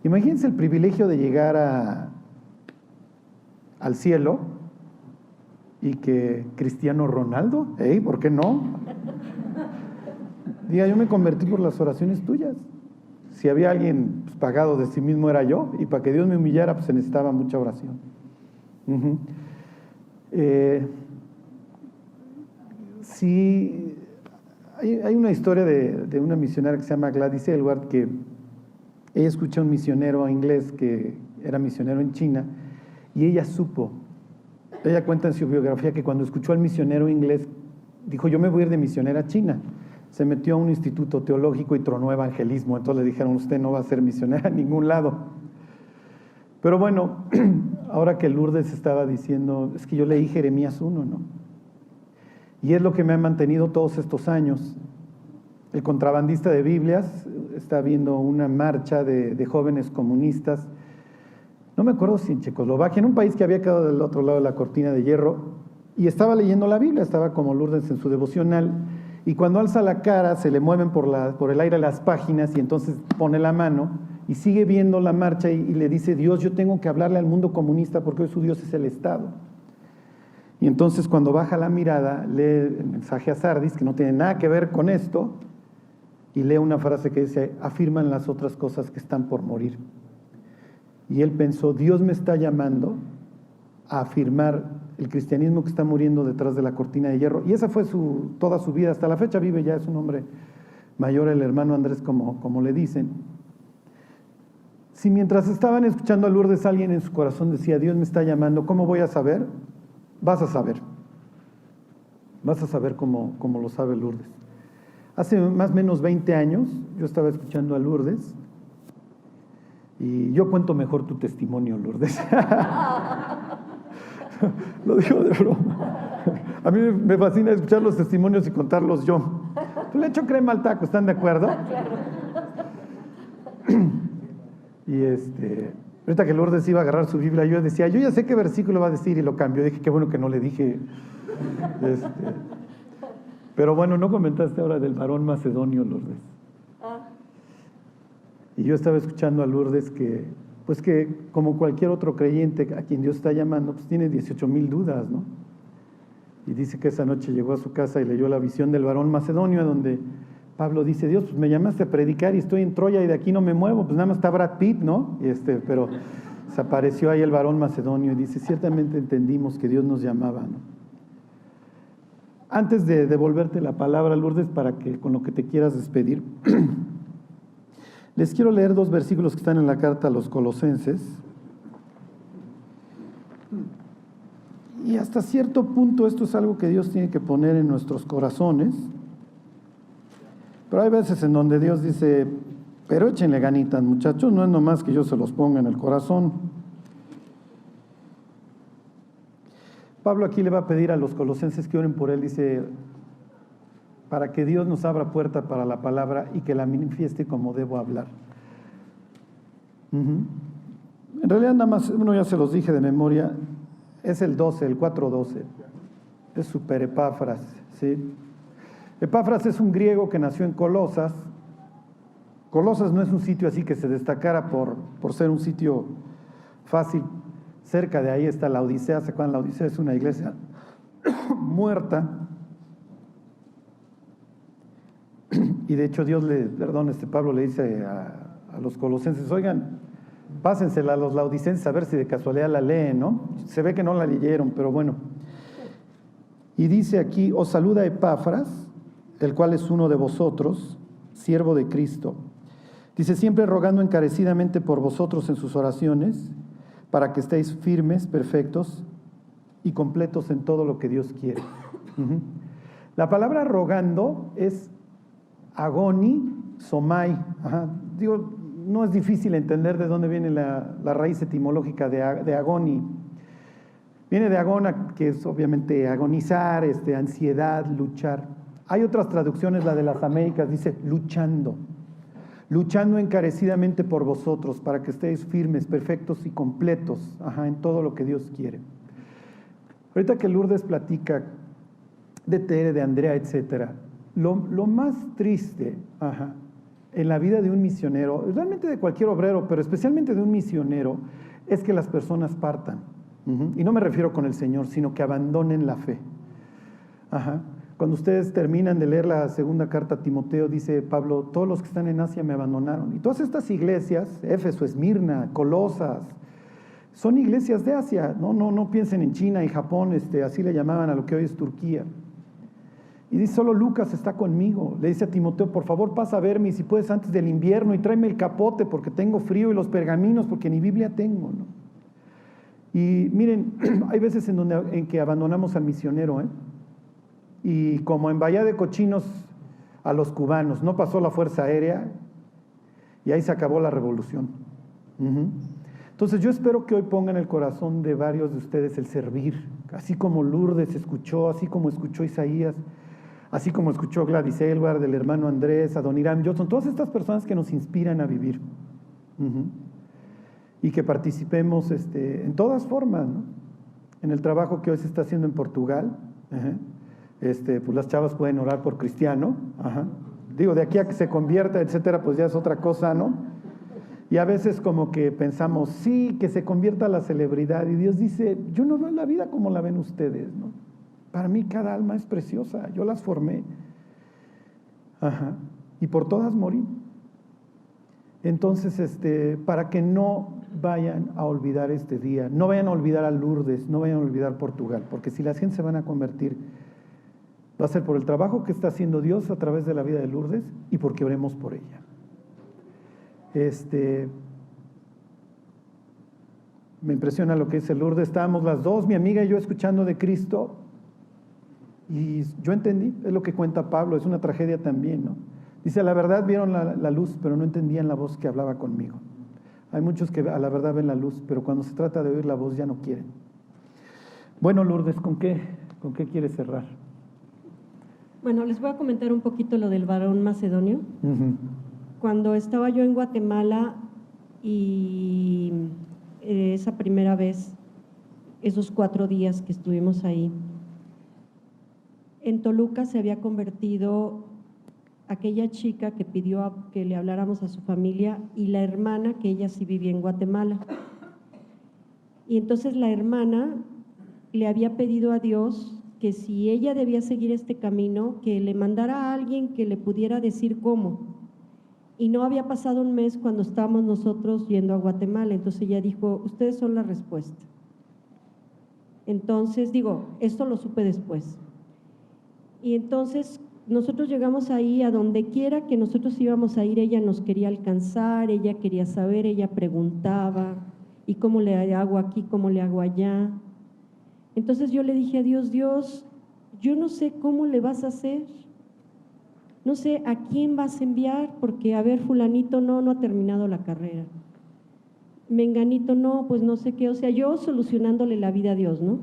Imagínense el privilegio de llegar al cielo y que Cristiano Ronaldo, ¿por qué no? Diga, yo me convertí por las oraciones tuyas. Si había alguien pagado de sí mismo era yo, y para que Dios me humillara pues se necesitaba mucha oración. Sí, hay una historia de una misionera que se llama Gladys Aylward, que ella escucha a un misionero inglés que era misionero en China, y ella cuenta en su biografía que cuando escuchó al misionero inglés, dijo, yo me voy a ir de misionera a China. Se metió a un instituto teológico y tronó evangelismo. Entonces le dijeron, usted no va a ser misionera a ningún lado. Pero bueno, ahora que Lourdes estaba diciendo, es que yo leí Jeremías 1, ¿no? Y es lo que me ha mantenido todos estos años. El contrabandista de Biblias está viendo una marcha de jóvenes comunistas, no me acuerdo si en Checoslovaquia, en un país que había quedado del otro lado de la cortina de hierro, y estaba leyendo la Biblia, estaba como Lourdes en su devocional, y cuando alza la cara se le mueven por el aire las páginas y entonces pone la mano y sigue viendo la marcha y le dice, Dios, yo tengo que hablarle al mundo comunista porque hoy su Dios es el Estado. Y entonces cuando baja la mirada, lee el mensaje a Sardis, que no tiene nada que ver con esto, y lee una frase que dice, afirman las otras cosas que están por morir. Y él pensó, Dios me está llamando a afirmar el cristianismo que está muriendo detrás de la cortina de hierro. Y esa fue toda su vida, hasta la fecha vive, ya es un hombre mayor, el hermano Andrés, como le dicen. Si mientras estaban escuchando a Lourdes, alguien en su corazón decía, Dios me está llamando, ¿cómo voy a saber? Vas a saber. Vas a saber como lo sabe Lourdes. Hace más o menos 20 años, yo estaba escuchando a Lourdes, y yo cuento mejor tu testimonio, Lourdes. Lo digo de broma. A mí me fascina escuchar los testimonios y contarlos yo. Tú le echo crema al taco, ¿están de acuerdo? Y ahorita que Lourdes iba a agarrar su Biblia, yo decía, yo ya sé qué versículo va a decir, y lo cambió. Dije, qué bueno que no le dije. Pero bueno, no comentaste ahora del varón macedonio, Lourdes. Y yo estaba escuchando a Lourdes que pues que como cualquier otro creyente a quien Dios está llamando, pues tiene 18,000 dudas, ¿no? Y dice que esa noche llegó a su casa y leyó la visión del varón macedonio, donde Pablo dice: Dios, pues me llamaste a predicar y estoy en Troya y de aquí no me muevo, pues nada más está Brad Pitt, ¿no? Pero se apareció ahí el varón macedonio y dice: ciertamente entendimos que Dios nos llamaba, ¿no? Antes de devolverte la palabra, Lourdes, para que con lo que te quieras despedir, les quiero leer 2 versículos que están en la carta a los Colosenses. Y hasta cierto punto esto es algo que Dios tiene que poner en nuestros corazones. Pero hay veces en donde Dios dice: pero échenle ganitas, muchachos, no es nomás que yo se los ponga en el corazón. Pablo aquí le va a pedir a los colosenses que oren por él, dice, para que Dios nos abra puerta para la palabra y que la manifieste como debo hablar. En realidad nada más, uno ya se los dije de memoria, es el 12, el 4:12, es super Epafras, ¿sí? Epafras es un griego que nació en Colosas. Colosas no es un sitio así que se destacara por ser un sitio fácil. Cerca de ahí está la Odisea. ¿Se acuerdan? La Odisea es una iglesia muerta. Y de hecho Pablo le dice a los colosenses: oigan, pásensela a los laodicenses a ver si de casualidad la leen, ¿no? Se ve que no la leyeron, pero bueno. Y dice aquí: os saluda Epafras, el cual es uno de vosotros, siervo de Cristo. Dice: siempre rogando encarecidamente por vosotros en sus oraciones, para que estéis firmes, perfectos y completos en todo lo que Dios quiere. La palabra rogando es agoni somai. Digo, no es difícil entender de dónde viene la raíz etimológica de agoni. Viene de agona, que es obviamente agonizar, ansiedad, luchar. Hay otras traducciones, la de las Américas, dice luchando encarecidamente por vosotros, para que estéis firmes, perfectos y completos, en todo lo que Dios quiere. Ahorita que Lourdes platica de Tere, de Andrea, etcétera, lo más triste, en la vida de un misionero, realmente de cualquier obrero, pero especialmente de un misionero, es que las personas partan. Y no me refiero con el Señor, sino que abandonen la fe. Cuando ustedes terminan de leer la segunda carta a Timoteo, dice Pablo: todos los que están en Asia me abandonaron. Y todas estas iglesias, Éfeso, Esmirna, Colosas, son iglesias de Asia. No piensen en China y Japón, así le llamaban a lo que hoy es Turquía. Y dice: solo Lucas está conmigo. Le dice a Timoteo: por favor pasa a verme, y si puedes antes del invierno, y tráeme el capote porque tengo frío, y los pergaminos porque ni Biblia tengo, ¿no? Y miren, hay veces en que abandonamos al misionero, y como en Bahía de Cochinos a los cubanos, no pasó la Fuerza Aérea y ahí se acabó la revolución. Entonces yo espero que hoy pongan en el corazón de varios de ustedes el servir, así como Lourdes escuchó, así como escuchó Isaías, así como escuchó Gladys Elward, del hermano Andrés, Adoniram Johnson, todas estas personas que nos inspiran a vivir. Y que participemos en todas formas, ¿no? En el trabajo que hoy se está haciendo en Portugal, pues las chavas pueden orar por Cristiano, digo, de aquí a que se convierta, etcétera, pues ya es otra cosa, ¿no? Y a veces como que pensamos, sí, que se convierta a la celebridad, y Dios dice: yo no veo la vida como la ven ustedes, ¿no? Para mí cada alma es preciosa, yo las formé, y por todas morí. Entonces, para que no vayan a olvidar este día, no vayan a olvidar a Lourdes, no vayan a olvidar Portugal, porque si las gentes se van a convertir, va a ser por el trabajo que está haciendo Dios a través de la vida de Lourdes y porque oremos por ella. Me impresiona lo que dice Lourdes. Estábamos las dos, mi amiga y yo, escuchando de Cristo, y yo entendí, es lo que cuenta Pablo, es una tragedia también, ¿no? Dice: la verdad vieron la luz, pero no entendían la voz que hablaba conmigo. Hay muchos que a la verdad ven la luz, pero cuando se trata de oír la voz ya no quieren. Bueno, Lourdes, ¿con qué quieres cerrar? Bueno, les voy a comentar un poquito lo del varón macedonio. Cuando estaba yo en Guatemala y esa primera vez, esos 4 días que estuvimos ahí, en Toluca se había convertido aquella chica que pidió que le habláramos a su familia y la hermana, que ella sí vivía en Guatemala. Y entonces la hermana le había pedido a Dios que si ella debía seguir este camino, que le mandara a alguien que le pudiera decir cómo. Y no había pasado un mes cuando estábamos nosotros yendo a Guatemala, entonces ella dijo, ustedes son la respuesta. Entonces, esto lo supe después. Y entonces nosotros llegamos ahí, a donde quiera que nosotros íbamos a ir, ella nos quería alcanzar, ella quería saber, ella preguntaba, ¿y cómo le hago aquí, cómo le hago allá? Entonces yo le dije a Dios, Dios, yo no sé cómo le vas a hacer, no sé a quién vas a enviar, porque a ver, fulanito no ha terminado la carrera, menganito no, pues no sé qué, o sea, yo solucionándole la vida a Dios, ¿no?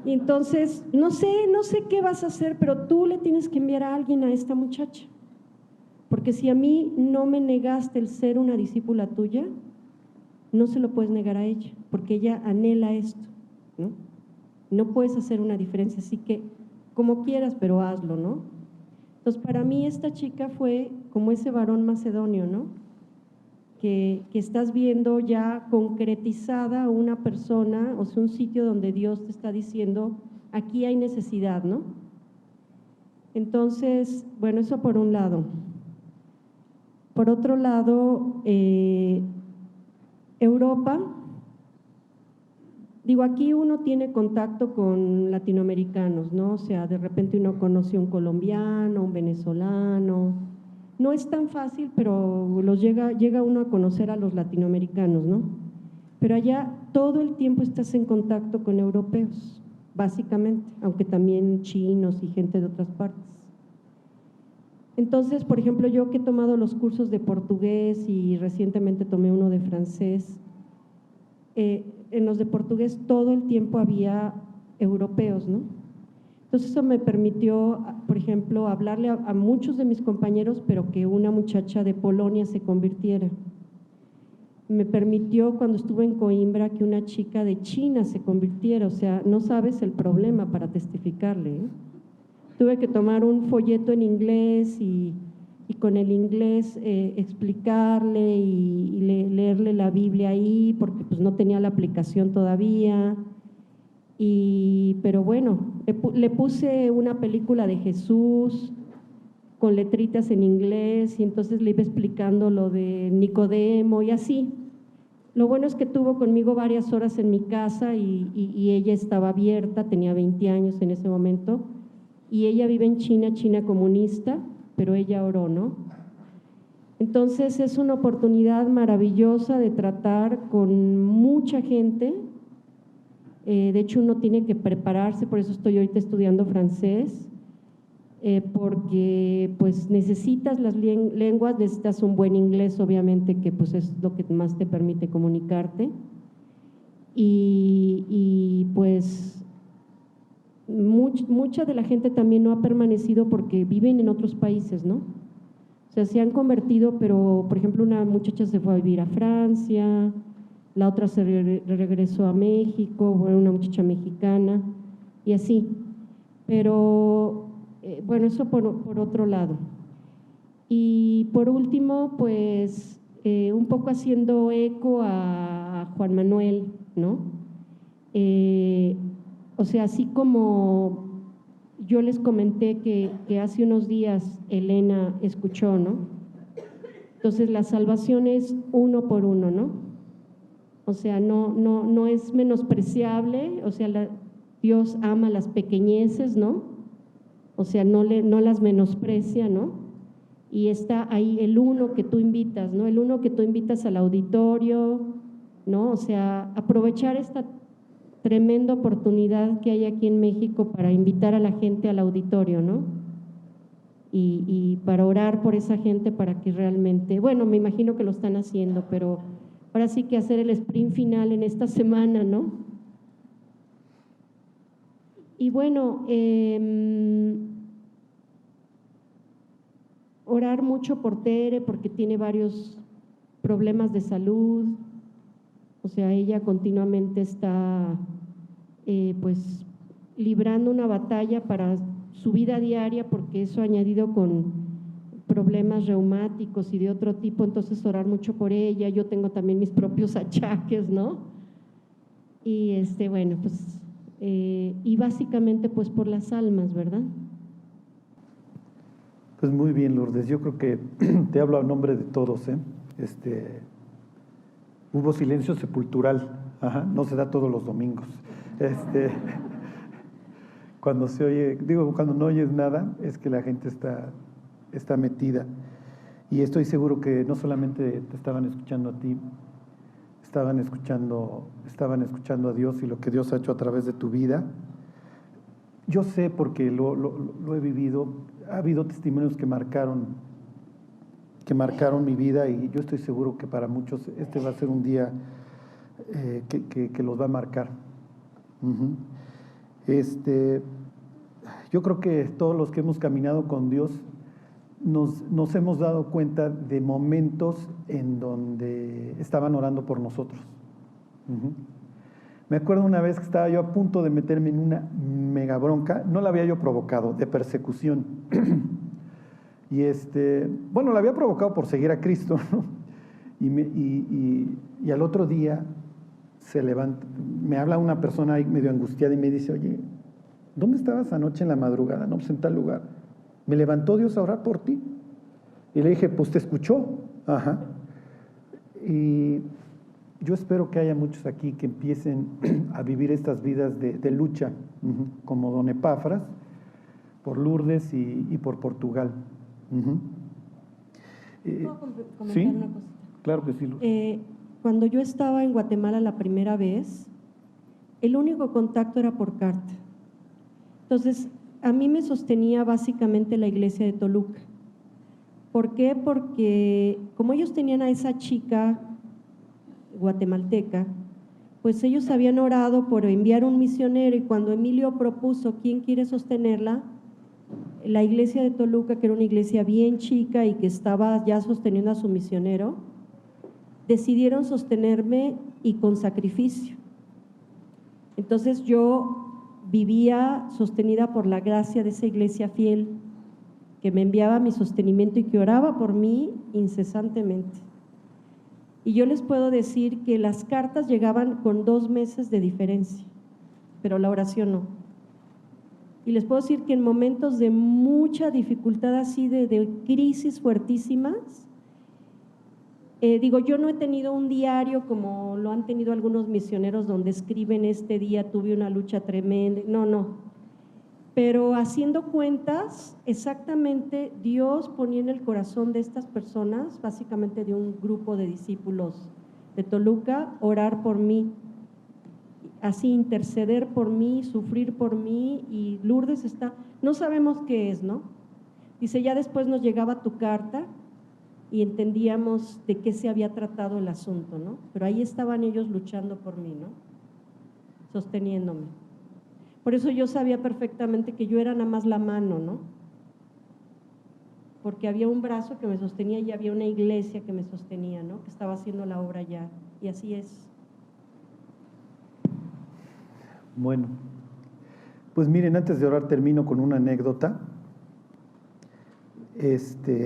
Y entonces, no sé qué vas a hacer, pero tú le tienes que enviar a alguien a esta muchacha, porque si a mí no me negaste el ser una discípula tuya, no se lo puedes negar a ella, porque ella anhela esto, ¿no? No puedes hacer una diferencia, así que como quieras, pero hazlo, ¿no? Entonces, para mí esta chica fue como ese varón macedonio, ¿no? Que estás viendo ya concretizada una persona, o sea, un sitio donde Dios te está diciendo, aquí hay necesidad, ¿no? Entonces, bueno, eso por un lado. Por otro lado, Europa, aquí uno tiene contacto con latinoamericanos, ¿no? O sea, de repente uno conoce a un colombiano, un venezolano. No es tan fácil, pero llega uno a conocer a los latinoamericanos, ¿no? Pero allá todo el tiempo estás en contacto con europeos, básicamente, aunque también chinos y gente de otras partes. Entonces, por ejemplo, yo que he tomado los cursos de portugués y recientemente tomé uno de francés, en los de portugués todo el tiempo había europeos, ¿no? Entonces eso me permitió, por ejemplo, hablarle a muchos de mis compañeros, pero que una muchacha de Polonia se convirtiera. Me permitió cuando estuve en Coimbra que una chica de China se convirtiera, o sea, no sabes el problema para testificarle, ¿eh? Tuve que tomar un folleto en inglés y con el inglés explicarle y leerle la Biblia ahí, porque pues no tenía la aplicación todavía. Pero bueno, le puse una película de Jesús con letritas en inglés y entonces le iba explicando lo de Nicodemo y así. Lo bueno es que tuvo conmigo varias horas en mi casa y ella estaba abierta, tenía 20 años en ese momento, y ella vive en China, China comunista, pero ella oró, ¿no? Entonces es una oportunidad maravillosa de tratar con mucha gente. De hecho uno tiene que prepararse, por eso estoy ahorita estudiando francés, porque pues necesitas las lenguas, necesitas un buen inglés obviamente, que pues es lo que más te permite comunicarte, y pues mucha de la gente también no ha permanecido porque viven en otros países, ¿no? O sea, se han convertido, pero por ejemplo una muchacha se fue a vivir a Francia, la otra se regresó a México, bueno, una muchacha mexicana y así. Pero bueno, eso por otro lado. Y por último, pues un poco haciendo eco a Juan Manuel, ¿no? O sea, así como yo les comenté que hace unos días Elena escuchó, ¿no? Entonces la salvación es uno por uno, ¿no? O sea, no es menospreciable, o sea, Dios ama las pequeñeces, ¿no? O sea, no las menosprecia, ¿no? Y está ahí el uno que tú invitas, ¿no? El uno que tú invitas al auditorio, ¿no? O sea, aprovechar esta tremenda oportunidad que hay aquí en México para invitar a la gente al auditorio, ¿no? Y para orar por esa gente para que realmente, bueno, me imagino que lo están haciendo, pero ahora sí que hacer el sprint final en esta semana, ¿no? Y bueno, orar mucho por Tere porque tiene varios problemas de salud, o sea, ella continuamente está pues librando una batalla para su vida diaria, porque eso añadido con problemas reumáticos y de otro tipo, entonces orar mucho por ella. Yo tengo también mis propios achaques, ¿no? Y bueno, pues, y básicamente pues por las almas, ¿verdad? Pues muy bien, Lourdes, yo creo que te hablo a nombre de todos, ¿eh? Hubo silencio sepultural, ajá, no se da todos los domingos. Cuando se oye, digo, cuando no oyes nada, es que la gente está metida. Y estoy seguro que no solamente te estaban escuchando a ti, estaban escuchando a Dios y lo que Dios ha hecho a través de tu vida. Yo sé, porque lo he vivido, ha habido testimonios que marcaron mi vida, y yo estoy seguro que para muchos este va a ser un día que los va a marcar. Uh-huh. Yo creo que todos los que hemos caminado con Dios nos hemos dado cuenta de momentos en donde estaban orando por nosotros. Uh-huh. Me acuerdo una vez que estaba yo a punto de meterme en una mega bronca, no la había yo provocado, de persecución. Y bueno, la había provocado por seguir a Cristo, ¿no? Y al otro día se levanta, me habla una persona ahí medio angustiada y me dice: oye, ¿dónde estabas anoche en la madrugada? No, pues en tal lugar. Me levantó Dios a orar por ti. Y le dije: pues te escuchó. Ajá. Y yo espero que haya muchos aquí que empiecen a vivir estas vidas de lucha, uh-huh, como don Epáfras, por Lourdes y por Portugal. Uh-huh. ¿Puedo comentar ¿sí? una cosita? Claro que sí, Lourdes. Cuando yo estaba en Guatemala la primera vez, el único contacto era por carta. Entonces, a mí me sostenía básicamente la iglesia de Toluca. ¿Por qué? Porque como ellos tenían a esa chica guatemalteca, pues ellos habían orado por enviar un misionero, y cuando Emilio propuso quién quiere sostenerla, la iglesia de Toluca, que era una iglesia bien chica y que estaba ya sosteniendo a su misionero, decidieron sostenerme, y con sacrificio. Entonces yo vivía sostenida por la gracia de esa iglesia fiel, que me enviaba mi sostenimiento y que oraba por mí incesantemente. Y yo les puedo decir que las cartas llegaban con 2 meses de diferencia, pero la oración no. Y les puedo decir que en momentos de mucha dificultad, así de crisis fuertísimas, yo no he tenido un diario como lo han tenido algunos misioneros, donde escriben: este día tuve una lucha tremenda. No. Pero haciendo cuentas, exactamente Dios ponía en el corazón de estas personas, básicamente de un grupo de discípulos de Toluca, orar por mí, así interceder por mí, sufrir por mí. Y Lourdes no sabemos qué es, ¿no? Dice: ya después nos llegaba tu carta y entendíamos de qué se había tratado el asunto, ¿no? Pero ahí estaban ellos luchando por mí, ¿no? Sosteniéndome. Por eso yo sabía perfectamente que yo era nada más la mano, ¿no? Porque había un brazo que me sostenía y había una iglesia que me sostenía, ¿no? Que estaba haciendo la obra ya. Y así es. Bueno, pues miren, antes de orar termino con una anécdota.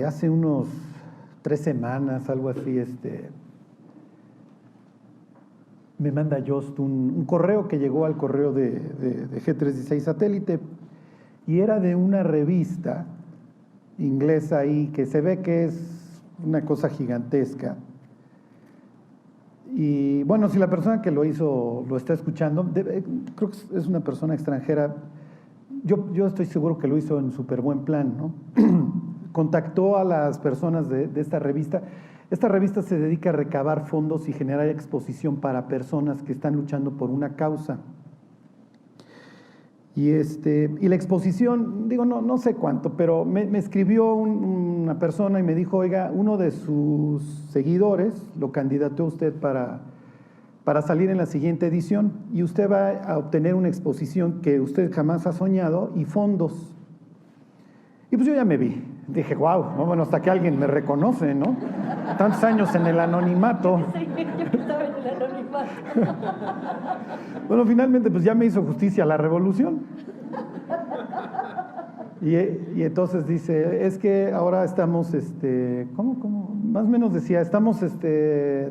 Hace unos 3 semanas, algo así, me manda Jost un correo que llegó al correo de G316 Satélite, y era de una revista inglesa ahí que se ve que es una cosa gigantesca. Y bueno, si la persona que lo hizo lo está escuchando, creo que es una persona extranjera. Yo estoy seguro que lo hizo en súper buen plan, ¿no? Contactó a las personas de esta revista. Esta revista se dedica a recabar fondos y generar exposición para personas que están luchando por una causa. Y la exposición, no sé cuánto, pero me escribió una persona y me dijo: oiga, uno de sus seguidores lo candidateó a usted para salir en la siguiente edición, y usted va a obtener una exposición que usted jamás ha soñado y fondos. Y pues yo ya me vi, dije: wow, bueno, hasta que alguien me reconoce, ¿no? Tantos años en el anonimato. Sí, yo que estaba en el anonimato. Bueno, finalmente pues ya me hizo justicia la revolución. Y entonces dice, es que ahora estamos, ¿cómo? Más o menos decía, estamos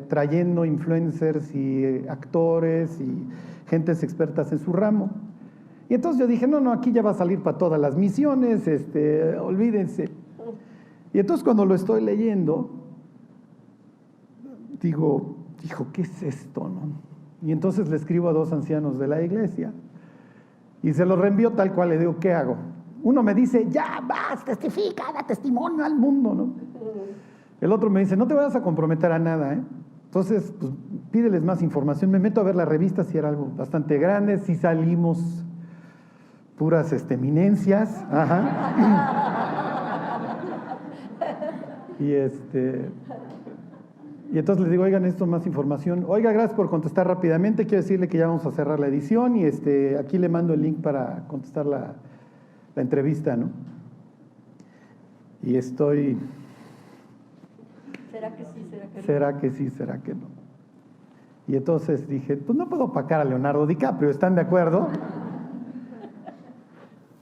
trayendo influencers y actores y gentes expertas en su ramo. Y entonces yo dije, no, aquí ya va a salir para todas las misiones, olvídense. Y entonces cuando lo estoy leyendo, digo, hijo, ¿qué es esto, no? Y entonces le escribo a 2 ancianos de la iglesia y se los reenvío tal cual, le digo, ¿qué hago? Uno me dice, ya vas, testifica, da testimonio al mundo, ¿no? El otro me dice, no te vayas a comprometer a nada, ¿eh? Entonces, pues, pídeles más información. Me meto a ver la revista, si era algo bastante grande, si salimos puras eminencias, ajá. Y entonces les digo, oigan, esto más información. Oiga, gracias por contestar rápidamente. Quiero decirle que ya vamos a cerrar la edición y aquí le mando el link para contestar la entrevista, ¿no? Y estoy... ¿Será que sí, será que no? ¿Será que sí, será que no? Y entonces dije, pues no puedo opacar a Leonardo DiCaprio, ¿están de acuerdo?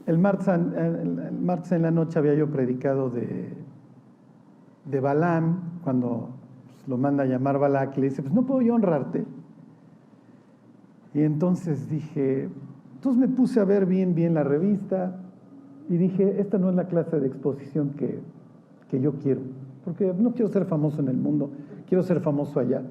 El martes en la noche había yo predicado de Balaam, cuando lo manda a llamar Balac, y le dice, pues no puedo yo honrarte. Y entonces dije, entonces me puse a ver bien la revista y dije, esta no es la clase de exposición que yo quiero, porque no quiero ser famoso en el mundo, quiero ser famoso allá.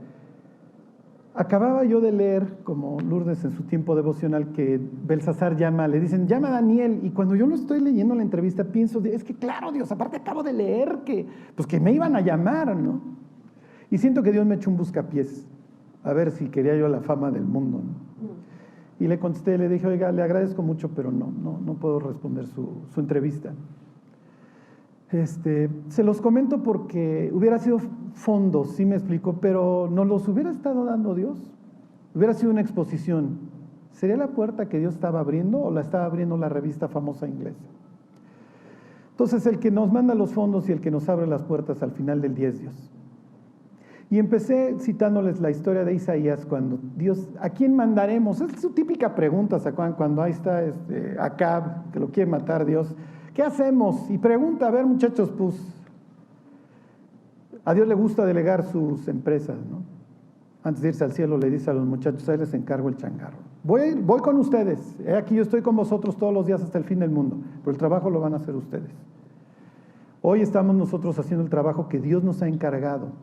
Acababa yo de leer, como Lourdes en su tiempo devocional, que Belsasar le dicen, llama a Daniel, y cuando yo lo estoy leyendo la entrevista pienso, es que claro, Dios, aparte acabo de leer que me iban a llamar, ¿no? Y siento que Dios me echó un buscapiés, a ver si quería yo la fama del mundo, ¿no? Y le contesté, le dije, oiga, le agradezco mucho, pero no puedo responder su entrevista. Se los comento porque hubiera sido fondos, sí me explico, pero no los hubiera estado dando Dios. Hubiera sido una exposición. ¿Sería la puerta que Dios estaba abriendo o la estaba abriendo la revista famosa inglesa? Entonces, el que nos manda los fondos y el que nos abre las puertas al final del día es Dios. Y empecé citándoles la historia de Isaías cuando Dios, ¿a quién mandaremos? Es su típica pregunta, ¿se acuerdan? Cuando ahí está Acab, que lo quiere matar Dios. ¿Qué hacemos? Y pregunta, a ver muchachos, pues a Dios le gusta delegar sus empresas, ¿no? Antes de irse al cielo le dice a los muchachos, ahí les encargo el changarro. Voy con ustedes, aquí yo estoy con vosotros todos los días hasta el fin del mundo, pero el trabajo lo van a hacer ustedes. Hoy estamos nosotros haciendo el trabajo que Dios nos ha encargado.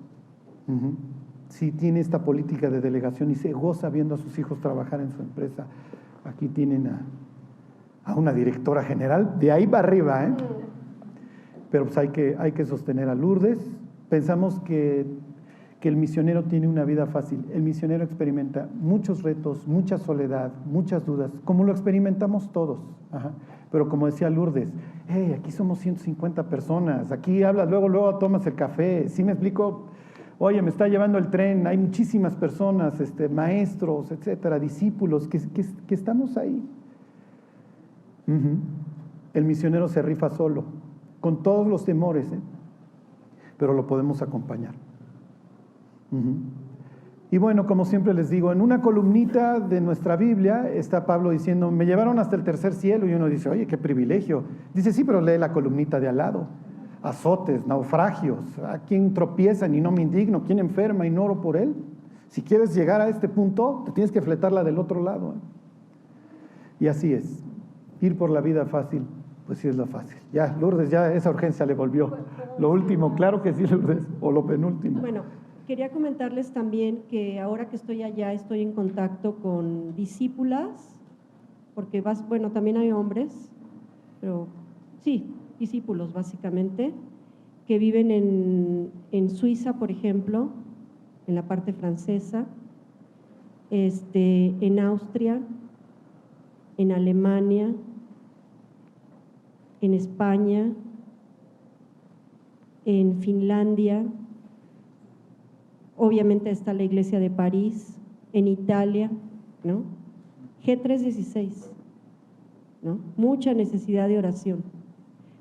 Sí, tiene esta política de delegación y se goza viendo a sus hijos trabajar en su empresa. Aquí tienen a una directora general, de ahí para arriba, ¿eh? Pero pues hay que sostener a Lourdes. Pensamos que el misionero tiene una vida fácil. El misionero experimenta muchos retos, mucha soledad, muchas dudas, como lo experimentamos todos. Pero como decía Lourdes, hey, aquí somos 150 personas, aquí hablas, luego tomas el café, ¿sí me explico? Oye, me está llevando el tren, hay muchísimas personas, maestros, etcétera, discípulos, que estamos ahí. El misionero se rifa solo, con todos los temores, pero lo podemos acompañar. Y bueno, como siempre les digo, en una columnita de nuestra Biblia está Pablo diciendo, me llevaron hasta el tercer cielo, y uno dice, oye, qué privilegio. Dice, sí, pero lee la columnita de al lado. Azotes, naufragios, a quien tropiezan y no me indigno, quien enferma y no oro por él. Si quieres llegar a este punto, te tienes que fletarla del otro lado. Y así es. Ir por la vida fácil, pues sí es lo fácil. Ya, Lourdes, ya esa urgencia le volvió. Lo último, claro que sí, Lourdes, o lo penúltimo. Bueno, quería comentarles también que ahora que estoy allá estoy en contacto con discípulas, porque también hay hombres, pero sí, discípulos básicamente, que viven en Suiza, por ejemplo, en la parte francesa, en Austria, en Alemania, en España, en Finlandia, obviamente está la iglesia de París, en Italia, ¿no? G316, ¿no? Mucha necesidad de oración.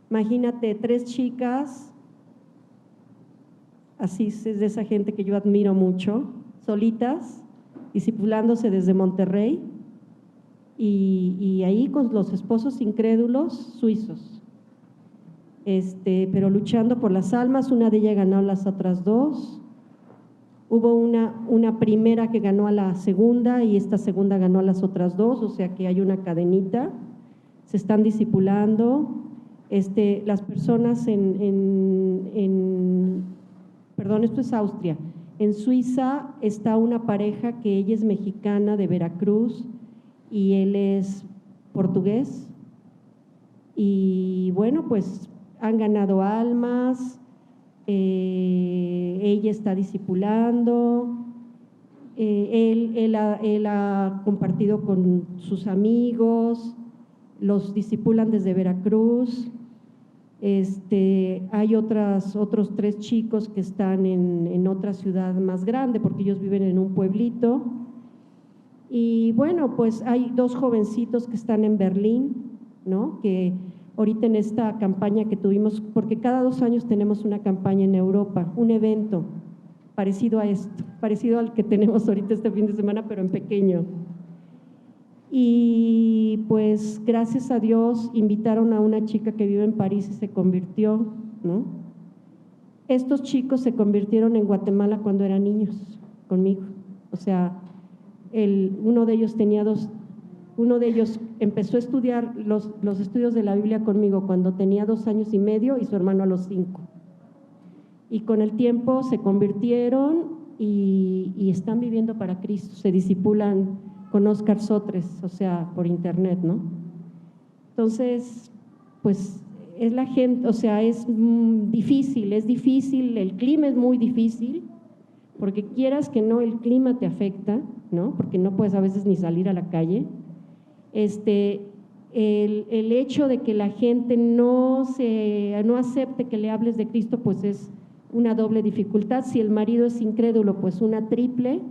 Imagínate 3 chicas, así es de esa gente que yo admiro mucho, solitas, discipulándose desde Monterrey y ahí con los esposos incrédulos suizos. pero luchando por las almas. Una de ellas ganó a las otras dos. Hubo una primera que ganó a la segunda y esta segunda ganó a las otras dos, o sea que hay una cadenita. Se están discipulando. Las personas perdón, esto es Austria. En Suiza está una pareja que ella es mexicana de Veracruz y él es portugués. Y bueno, pues han ganado almas. Ella está discipulando, él ha compartido con sus amigos, los discipulan desde Veracruz. Hay otros 3 chicos que están en otra ciudad más grande porque ellos viven en un pueblito. Y bueno, pues hay 2 jovencitos que están en Berlín, ¿no? Que ahorita en esta campaña que tuvimos, porque cada 2 años tenemos una campaña en Europa, un evento parecido a esto, parecido al que tenemos ahorita este fin de semana, pero en pequeño. Y pues gracias a Dios invitaron a una chica que vive en París y se convirtió, ¿no? Estos chicos se convirtieron en Guatemala cuando eran niños, conmigo. O sea, uno de ellos empezó a estudiar los estudios de la Biblia conmigo cuando tenía 2 años y medio y su hermano a los 5. Y con el tiempo se convirtieron y están viviendo para Cristo, se discipulan con Óscar Sotres, o sea, por internet, ¿no? Entonces, pues es la gente, o sea, es difícil, el clima es muy difícil, porque quieras que no, el clima te afecta, ¿no? Porque no puedes a veces ni salir a la calle. El hecho de que la gente no acepte que le hables de Cristo, pues es una doble dificultad. Si el marido es incrédulo, pues una triple.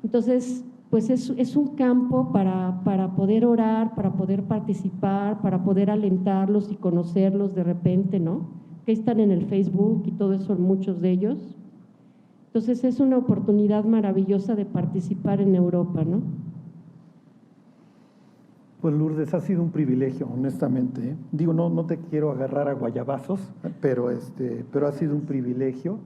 Entonces, pues es un campo para poder orar, para poder participar, para poder alentarlos y conocerlos de repente, ¿no? Que están en el Facebook y todo eso, muchos de ellos. Entonces es una oportunidad maravillosa de participar en Europa, ¿no? Pues Lourdes, ha sido un privilegio, honestamente, ¿eh? Digo, no te quiero agarrar a guayabazos, pero ha sido un privilegio.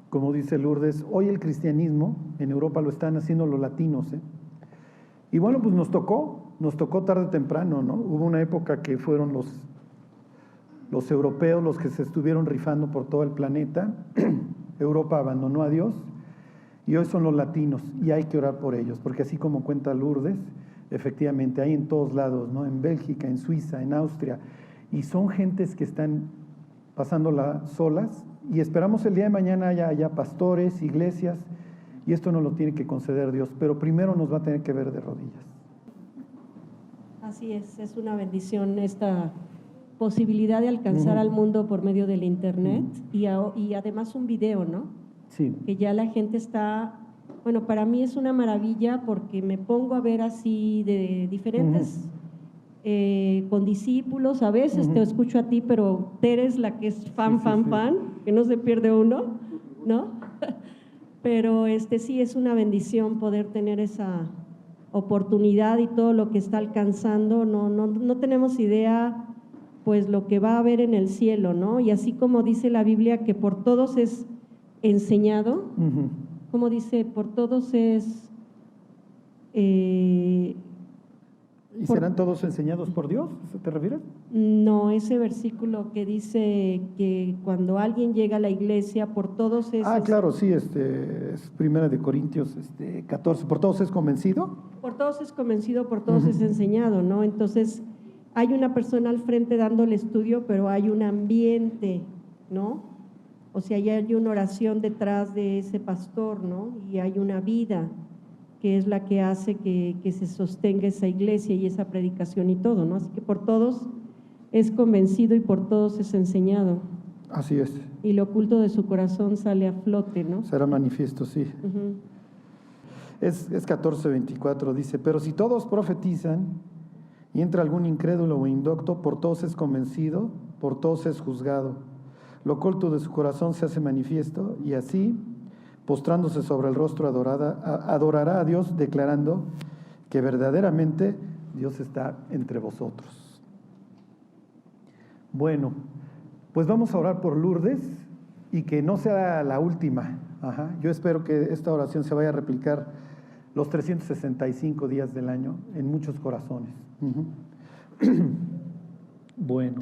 Como dice Lourdes, hoy el cristianismo en Europa lo están haciendo los latinos, ¿eh? Y bueno, pues nos tocó tarde o temprano, ¿no? Hubo una época que fueron los europeos los que se estuvieron rifando por todo el planeta. Europa abandonó a Dios y hoy son los latinos y hay que orar por ellos, porque así como cuenta Lourdes, efectivamente hay en todos lados, ¿no? En Bélgica, en Suiza, en Austria, y son gentes que están pasándola solas, y esperamos el día de mañana haya pastores, iglesias, y esto nos lo tiene que conceder Dios, pero primero nos va a tener que ver de rodillas. Así es una bendición esta posibilidad de alcanzar al mundo por medio del internet y además un video, ¿no? Sí. Que ya la gente está, bueno, para mí es una maravilla porque me pongo a ver así de diferentes con discípulos, a veces te escucho a ti, pero Tere es la que es fan, que no se pierde uno, ¿no? Pero sí es una bendición poder tener esa oportunidad y todo lo que está alcanzando, no tenemos idea pues lo que va a haber en el cielo, ¿no? Y así como dice la Biblia que por todos es enseñado, como dice, por todos es ¿Y serán todos enseñados por Dios? ¿A eso te refieres? No, ese versículo que dice que cuando alguien llega a la iglesia, por todos es… Claro, sí, es 1 Corintios 14, ¿por todos es convencido? Por todos es convencido, por todos es enseñado, ¿no? Entonces, hay una persona al frente dando el estudio, pero hay un ambiente, ¿no? O sea, ya hay una oración detrás de ese pastor, ¿no? Y hay una vida que es la que hace que se sostenga esa iglesia y esa predicación y todo, ¿no? Así que por todos es convencido y por todos es enseñado. Así es. Y lo oculto de su corazón sale a flote, ¿no? Será manifiesto, sí. Es 14:24, dice, pero si todos profetizan y entra algún incrédulo o indocto, por todos es convencido, por todos es juzgado. Lo oculto de su corazón se hace manifiesto y así, postrándose sobre el rostro, adorará a Dios, declarando que verdaderamente Dios está entre vosotros. Bueno, pues vamos a orar por Lourdes y que no sea la última. Ajá. Yo espero que esta oración se vaya a replicar los 365 días del año en muchos corazones. Bueno,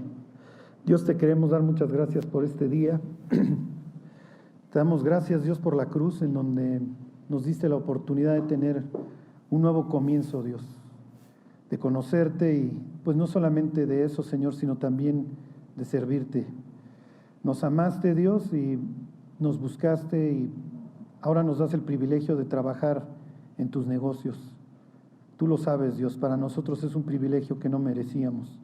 Dios, te queremos dar muchas gracias por este día. Te damos gracias, Dios, por la cruz en donde nos diste la oportunidad de tener un nuevo comienzo, Dios, de conocerte y pues no solamente de eso, Señor, sino también de servirte. Nos amaste, Dios, y nos buscaste y ahora nos das el privilegio de trabajar en tus negocios. Tú lo sabes, Dios, para nosotros es un privilegio que no merecíamos.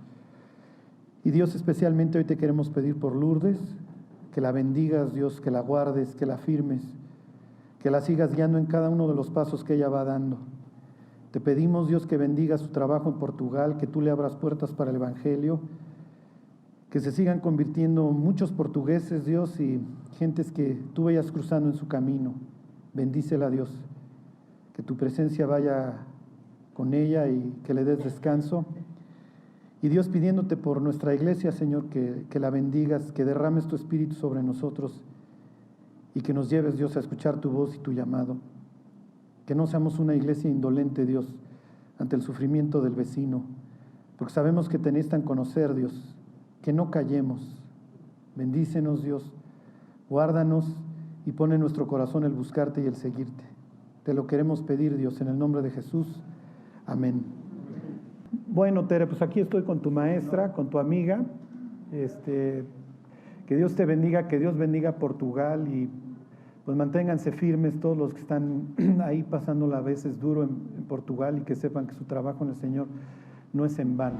Y Dios, especialmente hoy te queremos pedir por Lourdes, que la bendigas, Dios, que la guardes, que la firmes, que la sigas guiando en cada uno de los pasos que ella va dando. Te pedimos, Dios, que bendiga su trabajo en Portugal, que tú le abras puertas para el Evangelio, que se sigan convirtiendo muchos portugueses, Dios, y gentes que tú vayas cruzando en su camino. Bendícela, Dios, que tu presencia vaya con ella y que le des descanso. Y Dios, pidiéndote por nuestra iglesia, Señor, que la bendigas, que derrames tu espíritu sobre nosotros y que nos lleves, Dios, a escuchar tu voz y tu llamado. Que no seamos una iglesia indolente, Dios, ante el sufrimiento del vecino, porque sabemos que te necesitan conocer, Dios, que no callemos. Bendícenos, Dios, guárdanos y pon en nuestro corazón el buscarte y el seguirte. Te lo queremos pedir, Dios, en el nombre de Jesús. Amén. Bueno, Tere, pues aquí estoy con tu maestra, con tu amiga. Que Dios te bendiga, que Dios bendiga Portugal y pues manténganse firmes todos los que están ahí pasándola a veces duro en Portugal y que sepan que su trabajo en el Señor no es en vano.